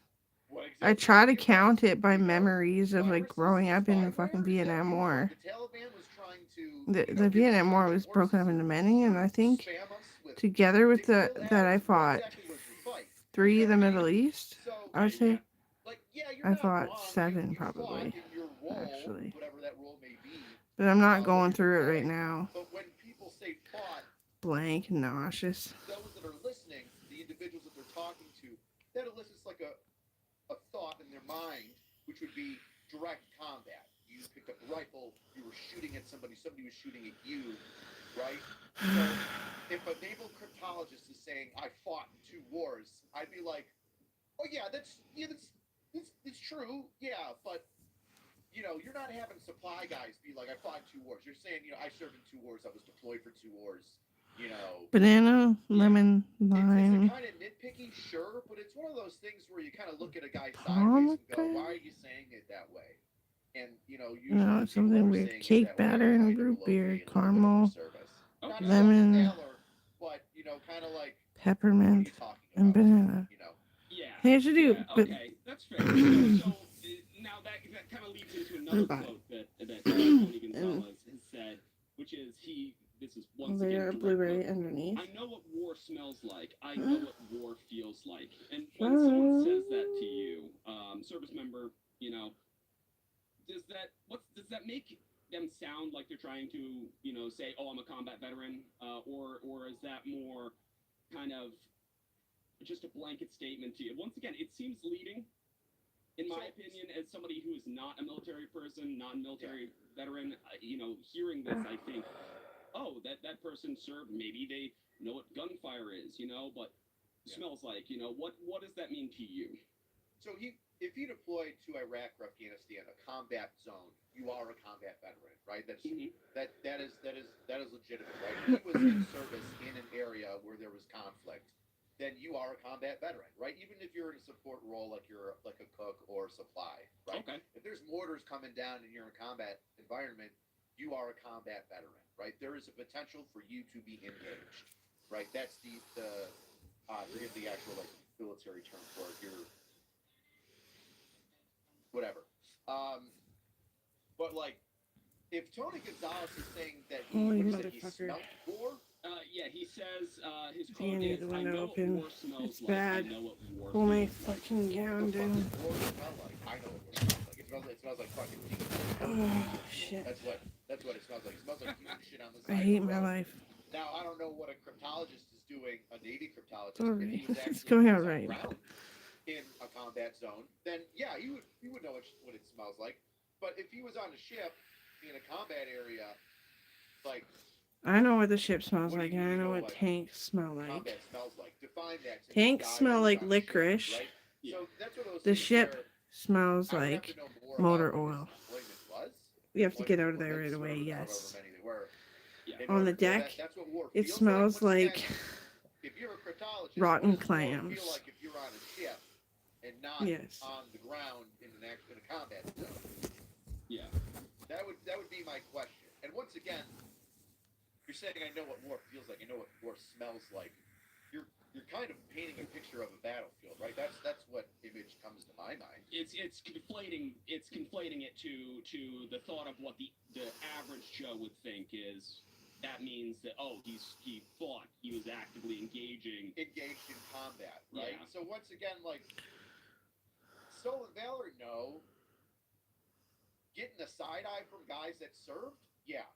[SPEAKER 2] what
[SPEAKER 1] I
[SPEAKER 2] exactly
[SPEAKER 1] try to
[SPEAKER 2] did you
[SPEAKER 1] count
[SPEAKER 2] fight?
[SPEAKER 1] it by
[SPEAKER 2] You know,
[SPEAKER 1] memories of like
[SPEAKER 2] viruses,
[SPEAKER 1] growing up in the
[SPEAKER 2] spyware?
[SPEAKER 1] fucking
[SPEAKER 2] Is that
[SPEAKER 1] Vietnam
[SPEAKER 2] what you
[SPEAKER 1] War.
[SPEAKER 2] fought? The Taliban was trying to,
[SPEAKER 1] The Vietnam War was broken up into many, and I think
[SPEAKER 2] spam us with
[SPEAKER 1] together with
[SPEAKER 2] dick
[SPEAKER 1] the
[SPEAKER 2] pill
[SPEAKER 1] that I
[SPEAKER 2] ads? What
[SPEAKER 1] fought
[SPEAKER 2] exactly was your fight?
[SPEAKER 1] 3 in the Middle East.
[SPEAKER 2] So,
[SPEAKER 1] I would say
[SPEAKER 2] like, yeah, you're
[SPEAKER 1] I
[SPEAKER 2] not
[SPEAKER 1] fought
[SPEAKER 2] wrong.
[SPEAKER 1] 7
[SPEAKER 2] you fought
[SPEAKER 1] probably,
[SPEAKER 2] in your role,
[SPEAKER 1] actually.
[SPEAKER 2] whatever that role may be.
[SPEAKER 1] But I'm not
[SPEAKER 2] when
[SPEAKER 1] going
[SPEAKER 2] you're
[SPEAKER 1] through it right
[SPEAKER 2] deployed.
[SPEAKER 1] now.
[SPEAKER 2] But when people say fought,
[SPEAKER 1] Blank, nauseous.
[SPEAKER 2] those that are listening, the individuals that they're talking to, that elicits like a thought in their mind, which would be direct combat. You picked up a rifle, you were shooting at somebody was shooting at you, right? So if a naval cryptologist is saying I fought in 2 wars, I'd be like, oh yeah, that's true, yeah, but you're not having supply guys be like, I fought in 2 wars. You're saying, I served in 2 wars. I was deployed for 2 wars. You know,
[SPEAKER 1] Banana,
[SPEAKER 3] Yeah.
[SPEAKER 1] lemon,
[SPEAKER 2] is it
[SPEAKER 1] lime,
[SPEAKER 2] kind of nitpicky? Sure, but it's one of those things where you kind of look at a guy sideways and go, why
[SPEAKER 1] pomegranate.
[SPEAKER 2] are you saying it that way? And usually
[SPEAKER 1] No,
[SPEAKER 2] the
[SPEAKER 1] it's
[SPEAKER 2] people that
[SPEAKER 1] something
[SPEAKER 2] are
[SPEAKER 1] weird.
[SPEAKER 2] saying it
[SPEAKER 1] Cake
[SPEAKER 2] that way are
[SPEAKER 1] batter and
[SPEAKER 2] kind of a
[SPEAKER 1] root
[SPEAKER 2] low
[SPEAKER 1] beer,
[SPEAKER 2] grade, a little bit over
[SPEAKER 1] caramel,
[SPEAKER 2] service. Not
[SPEAKER 3] Okay.
[SPEAKER 2] selling
[SPEAKER 1] lemon,
[SPEAKER 2] valor, but kind of like, what are
[SPEAKER 1] peppermint,
[SPEAKER 2] you talking
[SPEAKER 1] and
[SPEAKER 2] about?
[SPEAKER 1] banana.
[SPEAKER 3] Yeah.
[SPEAKER 1] They should do,
[SPEAKER 3] Yeah.
[SPEAKER 1] but
[SPEAKER 3] Okay. That's fair. Now that kind of leads into another
[SPEAKER 1] Bye.
[SPEAKER 3] quote that Tony
[SPEAKER 1] And
[SPEAKER 3] Gonzalez has said, which is this is once
[SPEAKER 1] there
[SPEAKER 3] again
[SPEAKER 1] are
[SPEAKER 3] a direct
[SPEAKER 1] blueberry
[SPEAKER 3] quote.
[SPEAKER 1] underneath.
[SPEAKER 3] I know what war smells like. I know what war feels like. And when someone says that to you, service member, does that make them sound like they're trying to, say, oh, I'm a combat veteran, or is that more kind of just a blanket statement to you? Once again, it seems leading, in my opinion, as somebody who is not a military person, non-military veteran. Hearing this, I think, oh, that person served. Maybe they know what gunfire is, but smells like. What does that mean to you?
[SPEAKER 2] So if he deployed to Iraq or Afghanistan, a combat zone, you are a combat veteran, right? That is legitimate, right? If he was in service in an area where there was conflict, then you are a combat veteran, right? Even if you're in a support role, like you're like a cook or supply, right?
[SPEAKER 3] Okay.
[SPEAKER 2] If there's mortars coming down and you're in a combat environment, you are a combat veteran, right? There is a potential for you to be engaged, right? That's the I forget the actual like military term for it. You're whatever. But like, if Tony Gonzalez is saying that
[SPEAKER 1] holy
[SPEAKER 2] what he said, he
[SPEAKER 1] motherfucker.
[SPEAKER 2] smelt war.
[SPEAKER 3] Yeah, he says his
[SPEAKER 1] You
[SPEAKER 3] quote
[SPEAKER 1] need
[SPEAKER 3] is,
[SPEAKER 1] the
[SPEAKER 3] "I
[SPEAKER 1] window
[SPEAKER 3] know what
[SPEAKER 1] open.
[SPEAKER 3] war smells
[SPEAKER 1] It's
[SPEAKER 3] like. I
[SPEAKER 1] bad.
[SPEAKER 3] know what war
[SPEAKER 1] Pull my
[SPEAKER 3] feels like."
[SPEAKER 1] fucking
[SPEAKER 2] What
[SPEAKER 1] gown
[SPEAKER 2] the fuck
[SPEAKER 1] down.
[SPEAKER 2] does war smell like? I know what war smells like. It smells like fucking diesel.
[SPEAKER 1] Oh, shit.
[SPEAKER 2] That's what it smells like. It smells like human shit on the
[SPEAKER 1] I
[SPEAKER 2] side
[SPEAKER 1] hate
[SPEAKER 2] of the
[SPEAKER 1] my
[SPEAKER 2] road.
[SPEAKER 1] life.
[SPEAKER 2] Now I don't know what a cryptologist is doing, a Navy cryptologist, if
[SPEAKER 1] Sorry.
[SPEAKER 2] he was
[SPEAKER 1] It's
[SPEAKER 2] actually
[SPEAKER 1] going
[SPEAKER 2] he
[SPEAKER 1] out
[SPEAKER 2] was on
[SPEAKER 1] right.
[SPEAKER 2] ground in a combat zone, then yeah, he would know what it smells like. But if he was on a ship in a combat area, like
[SPEAKER 1] I know what the ship smells
[SPEAKER 2] what do
[SPEAKER 1] like,
[SPEAKER 2] you
[SPEAKER 1] and I
[SPEAKER 2] mean you
[SPEAKER 1] know
[SPEAKER 2] know
[SPEAKER 1] what
[SPEAKER 2] what
[SPEAKER 1] tanks smell like.
[SPEAKER 2] combat smells like? Define that to me,
[SPEAKER 1] Tanks
[SPEAKER 2] guy
[SPEAKER 1] smell
[SPEAKER 2] who's
[SPEAKER 1] like
[SPEAKER 2] on a ship,
[SPEAKER 1] licorice.
[SPEAKER 2] right?
[SPEAKER 3] Yeah.
[SPEAKER 2] So that's one of those
[SPEAKER 1] The
[SPEAKER 2] things
[SPEAKER 1] ship
[SPEAKER 2] where
[SPEAKER 1] smells
[SPEAKER 2] I would have
[SPEAKER 1] like
[SPEAKER 2] to know more
[SPEAKER 1] motor
[SPEAKER 2] about what his
[SPEAKER 1] oil.
[SPEAKER 2] deployment was.
[SPEAKER 1] You have to get out of
[SPEAKER 2] Deployment
[SPEAKER 1] there right
[SPEAKER 2] deployments,
[SPEAKER 1] away,
[SPEAKER 2] however
[SPEAKER 1] yes.
[SPEAKER 2] many they were.
[SPEAKER 3] Yeah.
[SPEAKER 2] In
[SPEAKER 1] On
[SPEAKER 2] order
[SPEAKER 1] the
[SPEAKER 2] to know
[SPEAKER 1] deck,
[SPEAKER 2] that's what war
[SPEAKER 1] it
[SPEAKER 2] feels
[SPEAKER 1] smells
[SPEAKER 2] like.
[SPEAKER 1] like
[SPEAKER 2] If you're a cryptologist,
[SPEAKER 1] rotten
[SPEAKER 2] what does war feel
[SPEAKER 1] clams.
[SPEAKER 2] like if you're on a ship and not
[SPEAKER 1] Yes.
[SPEAKER 2] on the ground in a combat zone?
[SPEAKER 3] Yeah.
[SPEAKER 2] That would be my question. And once again, you're saying I know what war feels like. I know what war smells like. You're kind of painting a picture of a battlefield, right? That's what image comes to my mind.
[SPEAKER 3] It's conflating it to the thought of what the average Joe would think is. That means that he fought, he was actively engaging
[SPEAKER 2] in combat, right?
[SPEAKER 3] Yeah.
[SPEAKER 2] So once again, like stolen valor, no. Getting a side eye from guys that served, yeah.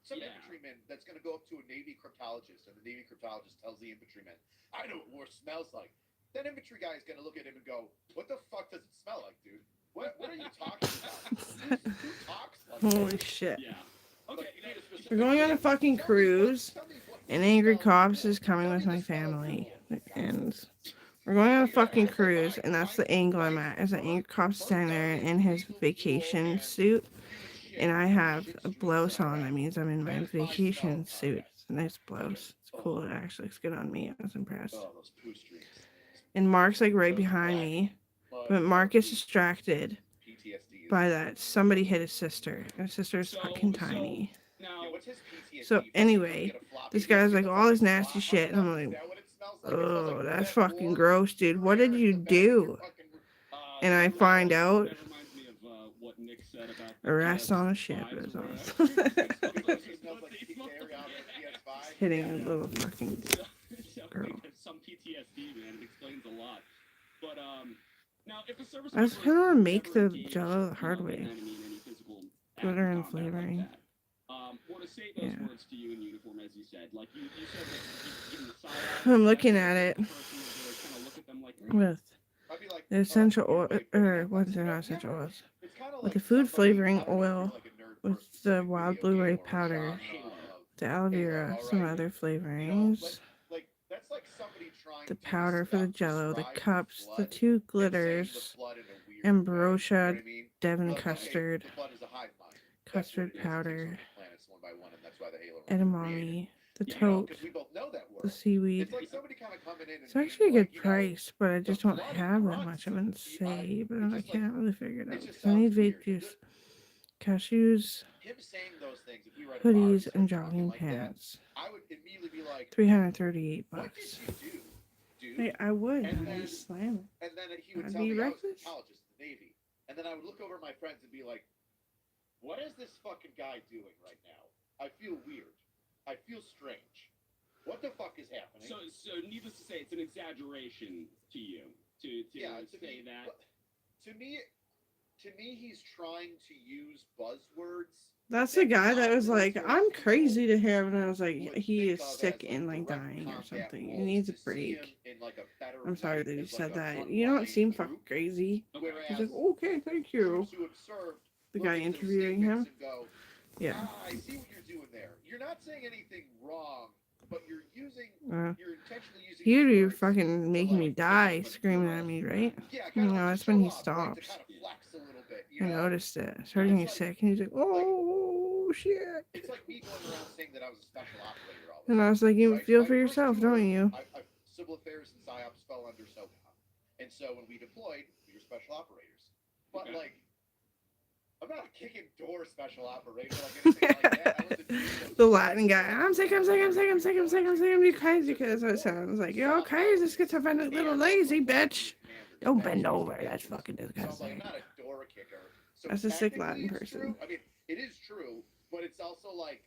[SPEAKER 2] Some
[SPEAKER 3] Yeah.
[SPEAKER 2] infantryman that's going to go up to a Navy cryptologist, and the Navy cryptologist tells the infantryman, "I know what war smells like." That infantry guy is going to look at him and go, "What the fuck does it smell like, dude? What are you talking about? Who talks like
[SPEAKER 1] Holy
[SPEAKER 2] that?"
[SPEAKER 1] shit.
[SPEAKER 3] Yeah. Okay.
[SPEAKER 1] We're going on a fucking cruise, and Angry Cops is coming with my family. And we're going on a fucking cruise, and that's the angle I'm at. Is that Angry Cops standing there in his vacation suit, and I have a blouse on. That means I'm in my vacation suit. It's a nice blouse. It's cool. It actually looks good on me. I was impressed.
[SPEAKER 2] Oh, those poo streaks.
[SPEAKER 1] And Mark's like right behind me, but Mark is distracted
[SPEAKER 2] PTSD.
[SPEAKER 1] by that somebody hit his sister. His sister's fucking tiny.
[SPEAKER 3] Now,
[SPEAKER 2] What's his PTSD?
[SPEAKER 1] So anyway, this guy's like all this nasty shit, and I'm
[SPEAKER 2] Is
[SPEAKER 1] like,
[SPEAKER 2] that what it smells like?
[SPEAKER 1] oh, that's
[SPEAKER 2] that
[SPEAKER 1] fucking
[SPEAKER 2] war
[SPEAKER 1] gross, dude. What did you do? And I find out
[SPEAKER 3] that reminds me of what Nick said about the
[SPEAKER 1] arrest on a
[SPEAKER 3] PS5s
[SPEAKER 1] ship
[SPEAKER 3] or
[SPEAKER 1] is on.
[SPEAKER 3] whatever.
[SPEAKER 1] Hitting a little fucking girl.
[SPEAKER 3] Some PTSD, man. It explains a lot. But now if a service
[SPEAKER 1] I was
[SPEAKER 3] member
[SPEAKER 1] trying to make
[SPEAKER 3] never
[SPEAKER 1] the
[SPEAKER 3] engaged,
[SPEAKER 1] jello the hard
[SPEAKER 3] in
[SPEAKER 1] way.
[SPEAKER 3] any physical
[SPEAKER 1] Glitter
[SPEAKER 3] act
[SPEAKER 1] and
[SPEAKER 3] of combat
[SPEAKER 1] flavoring.
[SPEAKER 3] like that, or to say those
[SPEAKER 1] Yeah.
[SPEAKER 3] words to you in uniform, as you said, like you said that you give them the side
[SPEAKER 1] I'm looking at it
[SPEAKER 3] the person would kind of look at them like,
[SPEAKER 1] with the essential oil, or what's it, not essential oils, with the food flavoring oil, with the wild blueberry powder, the aloe vera, some other flavorings,
[SPEAKER 2] That's like somebody trying
[SPEAKER 1] the
[SPEAKER 2] to
[SPEAKER 1] powder for the
[SPEAKER 2] describe
[SPEAKER 1] jello, the
[SPEAKER 2] the
[SPEAKER 1] cups, the
[SPEAKER 2] blood
[SPEAKER 1] two
[SPEAKER 2] and saying the
[SPEAKER 1] glitters,
[SPEAKER 2] blood in a
[SPEAKER 1] ambrosia,
[SPEAKER 2] You know what I mean?
[SPEAKER 1] Devon
[SPEAKER 2] Like, okay,
[SPEAKER 1] custard,
[SPEAKER 2] the blood is a hive mind.
[SPEAKER 1] custard
[SPEAKER 2] That's what it is. It takes
[SPEAKER 1] powder,
[SPEAKER 2] over the planets one by one, and that's why the Halo rings were created.
[SPEAKER 1] edamame, the
[SPEAKER 3] Yeah,
[SPEAKER 2] You know,
[SPEAKER 1] tote,
[SPEAKER 2] because we both know that
[SPEAKER 1] the
[SPEAKER 2] world.
[SPEAKER 1] seaweed.
[SPEAKER 2] It's like somebody kind of coming in and
[SPEAKER 1] It's
[SPEAKER 2] being
[SPEAKER 1] actually a good
[SPEAKER 2] like, you know,
[SPEAKER 1] price, but I
[SPEAKER 2] the
[SPEAKER 1] just don't
[SPEAKER 2] blood
[SPEAKER 1] have that
[SPEAKER 2] runs
[SPEAKER 1] much. I
[SPEAKER 2] through
[SPEAKER 1] wouldn't
[SPEAKER 2] the
[SPEAKER 1] say, but
[SPEAKER 2] It's
[SPEAKER 1] I
[SPEAKER 2] just like,
[SPEAKER 1] can't really figure it
[SPEAKER 2] it
[SPEAKER 1] out
[SPEAKER 2] just
[SPEAKER 1] because I need
[SPEAKER 2] sounds
[SPEAKER 1] vape
[SPEAKER 2] weird.
[SPEAKER 1] juice, cashews,
[SPEAKER 2] Him saying those things, if we were at a bar
[SPEAKER 1] hoodies,
[SPEAKER 2] and
[SPEAKER 1] and
[SPEAKER 2] started talking
[SPEAKER 1] jogging
[SPEAKER 2] like that,
[SPEAKER 1] pants.
[SPEAKER 2] I would immediately be like,
[SPEAKER 1] 338
[SPEAKER 2] what did
[SPEAKER 1] bucks.
[SPEAKER 2] you do, dude?
[SPEAKER 1] Hey, I would.
[SPEAKER 2] And
[SPEAKER 1] I'd
[SPEAKER 2] then,
[SPEAKER 1] slam it.
[SPEAKER 2] and then he would
[SPEAKER 1] I'd
[SPEAKER 2] tell
[SPEAKER 1] be
[SPEAKER 2] me I was a
[SPEAKER 1] reckless.
[SPEAKER 2] psychologist in the Navy. And then I would look over at my friends and be like, what is this fucking guy doing right now? I feel weird. I feel strange. What the fuck is happening?
[SPEAKER 3] So needless to say, it's an exaggeration to you to say that.
[SPEAKER 2] To me, he's trying to use buzzwords.
[SPEAKER 1] That's the guy that was like,
[SPEAKER 2] Popular
[SPEAKER 1] I'm
[SPEAKER 2] people
[SPEAKER 1] crazy to him, and I was like,
[SPEAKER 2] would
[SPEAKER 1] he
[SPEAKER 2] think
[SPEAKER 1] is
[SPEAKER 2] of
[SPEAKER 1] sick
[SPEAKER 2] as,
[SPEAKER 1] and like
[SPEAKER 2] direct
[SPEAKER 1] dying or
[SPEAKER 2] combat
[SPEAKER 1] something. He
[SPEAKER 2] roles,
[SPEAKER 1] needs a
[SPEAKER 2] to see him
[SPEAKER 1] break.
[SPEAKER 2] in, like, a better
[SPEAKER 1] I'm sorry
[SPEAKER 2] light
[SPEAKER 1] that you
[SPEAKER 2] as,
[SPEAKER 1] said
[SPEAKER 2] like, a
[SPEAKER 1] that. You don't
[SPEAKER 2] frontline
[SPEAKER 1] seem
[SPEAKER 2] group,
[SPEAKER 1] fucking crazy.
[SPEAKER 3] Okay.
[SPEAKER 2] whereas
[SPEAKER 1] He's like, okay, thank you.
[SPEAKER 2] troops who have served
[SPEAKER 1] The
[SPEAKER 2] look
[SPEAKER 1] guy
[SPEAKER 2] at their
[SPEAKER 1] interviewing him.
[SPEAKER 2] statements and go,
[SPEAKER 1] Yeah.
[SPEAKER 2] I see what you're doing there. You're not saying anything wrong, but you're intentionally using
[SPEAKER 1] He would
[SPEAKER 2] these
[SPEAKER 1] be
[SPEAKER 2] words
[SPEAKER 1] fucking
[SPEAKER 2] to,
[SPEAKER 1] making me
[SPEAKER 2] like,
[SPEAKER 1] die,
[SPEAKER 2] pick up a
[SPEAKER 1] screaming
[SPEAKER 2] girl.
[SPEAKER 1] at me, right?
[SPEAKER 2] Yeah,
[SPEAKER 1] You
[SPEAKER 2] kind of
[SPEAKER 1] know,
[SPEAKER 2] like
[SPEAKER 1] that's
[SPEAKER 2] to
[SPEAKER 1] when
[SPEAKER 2] show
[SPEAKER 1] he
[SPEAKER 2] off, right? To
[SPEAKER 1] stops.
[SPEAKER 2] kind of flex a little bit, you
[SPEAKER 1] I
[SPEAKER 2] know?
[SPEAKER 1] noticed it. I started getting
[SPEAKER 2] It's like-
[SPEAKER 1] sick, and he's like, oh, shit.
[SPEAKER 2] It's like me going around saying that I was a special operator all the
[SPEAKER 1] And
[SPEAKER 2] time.
[SPEAKER 1] I was like, you
[SPEAKER 2] Right?
[SPEAKER 1] feel
[SPEAKER 2] My
[SPEAKER 1] for
[SPEAKER 2] first
[SPEAKER 1] yourself,
[SPEAKER 2] tour,
[SPEAKER 1] don't you?
[SPEAKER 2] Civil affairs and psyops fell under SOCOM, and so when we deployed, we were special operators. But
[SPEAKER 3] Okay.
[SPEAKER 2] like, I'm not a kicking door special operator like anything like that. I wasn't doing those
[SPEAKER 1] The
[SPEAKER 2] things.
[SPEAKER 1] Latin guy. I'm sick, I'm sick, I'm sick, I'm sick, I'm sick, I'm sick, I'm crazy because it sounds like, you're okay, this schizophrenic little lazy bitch. Don't bend over. That's fucking
[SPEAKER 2] So I'm like,
[SPEAKER 1] disgusting.
[SPEAKER 2] I'm not a door kicker. So
[SPEAKER 1] That's a sick
[SPEAKER 2] technically
[SPEAKER 1] Latin
[SPEAKER 2] it's
[SPEAKER 1] person.
[SPEAKER 2] True. I mean, it is true, but it's also like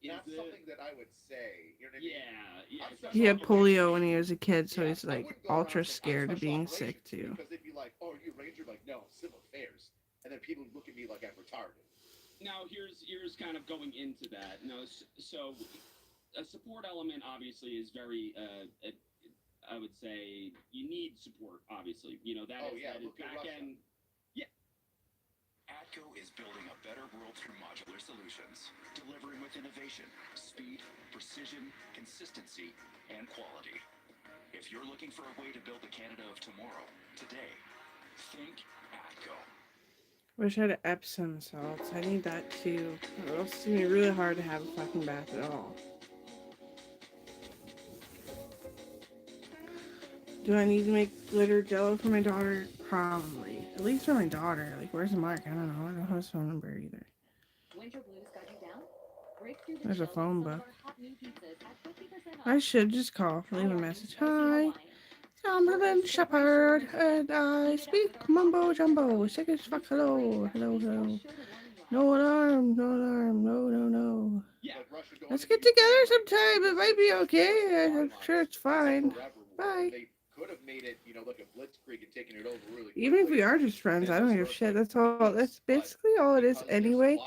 [SPEAKER 2] not
[SPEAKER 3] Is it-
[SPEAKER 2] something that I would say. You know what I mean?
[SPEAKER 3] Yeah.
[SPEAKER 2] I'm
[SPEAKER 3] it's
[SPEAKER 1] He had
[SPEAKER 3] not-
[SPEAKER 1] polio when he was a kid, so
[SPEAKER 2] Yeah,
[SPEAKER 1] he's
[SPEAKER 2] I
[SPEAKER 1] like
[SPEAKER 2] wouldn't go around
[SPEAKER 1] ultra
[SPEAKER 2] saying, "I'm
[SPEAKER 1] scared of
[SPEAKER 2] special
[SPEAKER 1] being sick
[SPEAKER 2] operations,"
[SPEAKER 1] too.
[SPEAKER 2] because they'd be like, "Oh, are you a ranger?" Like, no, civil affairs, and then people would look at me like I'm retarded.
[SPEAKER 3] Now here's kind of going into that. Now, so a support element obviously is very. I would say you need support. Obviously, you know that
[SPEAKER 2] Oh,
[SPEAKER 3] is
[SPEAKER 2] yeah,
[SPEAKER 3] that is
[SPEAKER 2] look at
[SPEAKER 3] back
[SPEAKER 2] Russia.
[SPEAKER 3] end.
[SPEAKER 4] ATCO is building a better world through modular solutions, delivering with innovation, speed, precision, consistency, and quality. If you're looking for a way to build the Canada of tomorrow, today, think ATCO.
[SPEAKER 1] Wish I had Epsom salts. I need that too. Or else it's gonna be really hard to have a fucking bath at all. Do I need to make glitter jello for my daughter? Probably. At least for my daughter. Like, where's Mark? I don't know. I don't have his phone number either.
[SPEAKER 5] Winter blues got you down? Break through the
[SPEAKER 1] There's a
[SPEAKER 5] chill with
[SPEAKER 1] phone
[SPEAKER 5] some of
[SPEAKER 1] book.
[SPEAKER 5] our hot new pizzas at 50% off.
[SPEAKER 1] I should just call, leave a
[SPEAKER 5] Kayaking,
[SPEAKER 1] message.
[SPEAKER 5] spicy
[SPEAKER 1] Hi,
[SPEAKER 5] Hawaiian.
[SPEAKER 1] I'm Helen Shepherd, and I speak mumbo jumbo. Sick as fuck. Hello, hello, hello. No alarm, no alarm, no, no, no.
[SPEAKER 3] Yeah.
[SPEAKER 2] Like Russia going
[SPEAKER 1] Let's
[SPEAKER 2] to
[SPEAKER 1] get
[SPEAKER 2] Ukraine,
[SPEAKER 1] together
[SPEAKER 2] like,
[SPEAKER 1] sometime. It might be okay. I'm sure it's
[SPEAKER 2] except
[SPEAKER 1] fine.
[SPEAKER 2] for Forever War.
[SPEAKER 1] Bye.
[SPEAKER 2] They could have made it, like a blitzkrieg and taken it over really quickly.
[SPEAKER 1] Even if we are just friends, I don't give a shit. That's all. That's basically all it is anyway.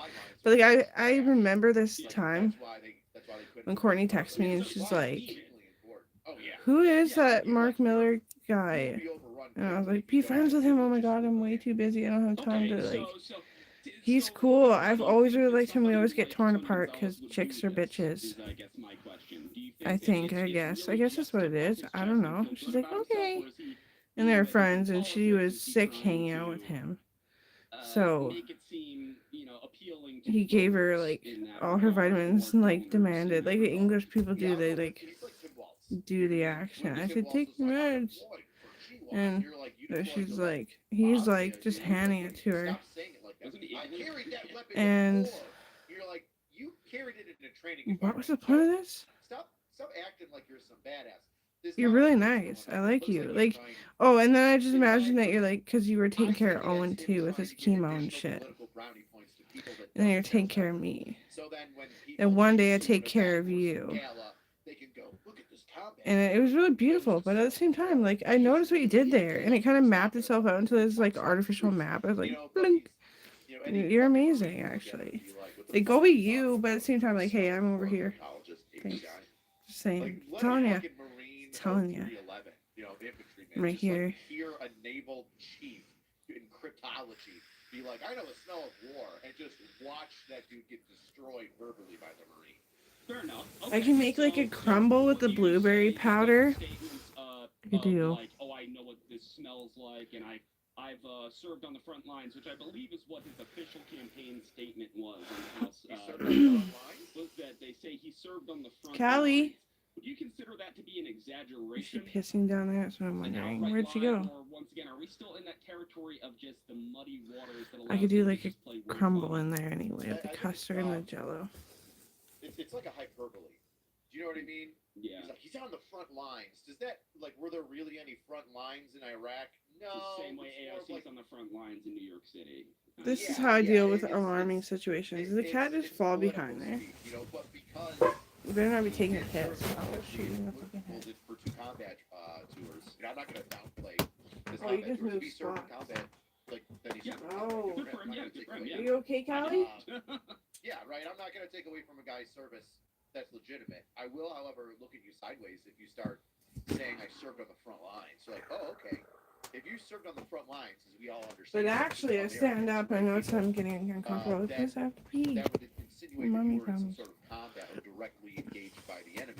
[SPEAKER 1] But like, I remember this time when Courtney texted me and she's like,
[SPEAKER 2] oh, yeah.
[SPEAKER 1] "Who is that Mark Miller guy?" And I was like, "Be friends with him." Oh my god, I'm way too busy. I don't have time to like. He's cool. I've always really liked him. We always get torn apart because chicks are bitches. I guess that's what it is. I don't know. She's like, okay. And they're friends, and she was sick hanging out with him. So he gave her like all her vitamins and like demanded, like the English people do, they like do the action. I said, take the meds. And she's like, he's like just handing it to her. And what was the point of this?
[SPEAKER 2] Stop acting like you're some badass.
[SPEAKER 1] You're really nice. I like you. Like, oh, and then I just imagine that you're like, because you were taking care of Owen too with his chemo and shit. And then you're taking care of me. And one day I take care of you. And it was really beautiful, but at the same time, like, I noticed what you did there, and it kind of mapped itself out into this like artificial map. I was like, blink. You're amazing, actually. Like, go be you, but at the same time, like, hey, I'm over here. Thanks. Just saying. Telling you. Telling you. I'm right here.
[SPEAKER 2] Hear a naval chief in cryptology be like, I know the smell of war, and just watch that dude get destroyed verbally by the Marine.
[SPEAKER 3] Fair enough.
[SPEAKER 1] I can make like a crumble with the blueberry powder. I do.
[SPEAKER 3] Like, oh, I know what this smells like, and I've served on the front lines, which I believe is what his official campaign statement was on the House.
[SPEAKER 2] He served on the front lines?
[SPEAKER 3] Was that they say he served on the front
[SPEAKER 1] Callie.
[SPEAKER 3] lines. Would you consider that to be an
[SPEAKER 1] Is she
[SPEAKER 3] exaggeration?
[SPEAKER 1] pissing down there? That's what I'm
[SPEAKER 3] An
[SPEAKER 1] wondering.
[SPEAKER 3] outright
[SPEAKER 1] Where'd she
[SPEAKER 3] lie,
[SPEAKER 1] go?
[SPEAKER 3] Or once again, are we still in that territory of just the muddy waters that
[SPEAKER 1] I could do
[SPEAKER 3] allows
[SPEAKER 1] like
[SPEAKER 3] him to
[SPEAKER 1] a
[SPEAKER 3] just play word
[SPEAKER 1] crumble
[SPEAKER 3] vomit?
[SPEAKER 1] in there anyway, with the
[SPEAKER 2] I think
[SPEAKER 1] custard and the jello.
[SPEAKER 2] It's like a hyperbole. Do you know what I mean?
[SPEAKER 3] Yeah.
[SPEAKER 2] He's like, he's on the front lines. Does that, like, were there really any front lines in Iraq? No.
[SPEAKER 3] The same way
[SPEAKER 2] it's more of
[SPEAKER 3] AOC is
[SPEAKER 2] like-
[SPEAKER 3] on the front lines in New York City.
[SPEAKER 1] This is
[SPEAKER 2] Yeah,
[SPEAKER 1] how I deal
[SPEAKER 2] yeah,
[SPEAKER 1] with
[SPEAKER 2] it's-
[SPEAKER 1] alarming
[SPEAKER 2] it's-
[SPEAKER 1] situations.
[SPEAKER 2] It-
[SPEAKER 1] The cat
[SPEAKER 2] it's
[SPEAKER 1] just fall
[SPEAKER 2] political
[SPEAKER 1] behind there.
[SPEAKER 2] speak, you know, but because
[SPEAKER 1] You better not be
[SPEAKER 2] he
[SPEAKER 1] taking a
[SPEAKER 2] did
[SPEAKER 1] piss.
[SPEAKER 2] serve
[SPEAKER 1] I'll
[SPEAKER 2] on
[SPEAKER 1] shoot you in the
[SPEAKER 2] the
[SPEAKER 1] fucking head.
[SPEAKER 2] folded for 2 combat tours. And I'm not going to downplay his
[SPEAKER 1] Oh, you
[SPEAKER 2] combat
[SPEAKER 1] just
[SPEAKER 2] tours. If
[SPEAKER 1] moved
[SPEAKER 2] he served in
[SPEAKER 1] spots.
[SPEAKER 2] combat, like, then he
[SPEAKER 3] Yeah.
[SPEAKER 2] served in
[SPEAKER 1] Oh.
[SPEAKER 2] combat.
[SPEAKER 3] Good for him,
[SPEAKER 2] I'm not
[SPEAKER 3] yeah,
[SPEAKER 2] gonna
[SPEAKER 3] good
[SPEAKER 2] take
[SPEAKER 3] for him,
[SPEAKER 2] away-
[SPEAKER 3] yeah.
[SPEAKER 1] Are you okay, Callie?
[SPEAKER 2] Yeah, right. I'm not going to take away from a guy's service that's legitimate. I will, however, look at you sideways if you start saying I served on the front lines. So like, oh, okay. If you served on the front lines, as we all understand.
[SPEAKER 1] But actually, I stand up. I notice I'm getting uncomfortable because I have to pee.
[SPEAKER 2] That would insinuate that
[SPEAKER 1] Mommy
[SPEAKER 2] you were in some
[SPEAKER 1] comes.
[SPEAKER 2] sort of combat or directly engaged by the enemy.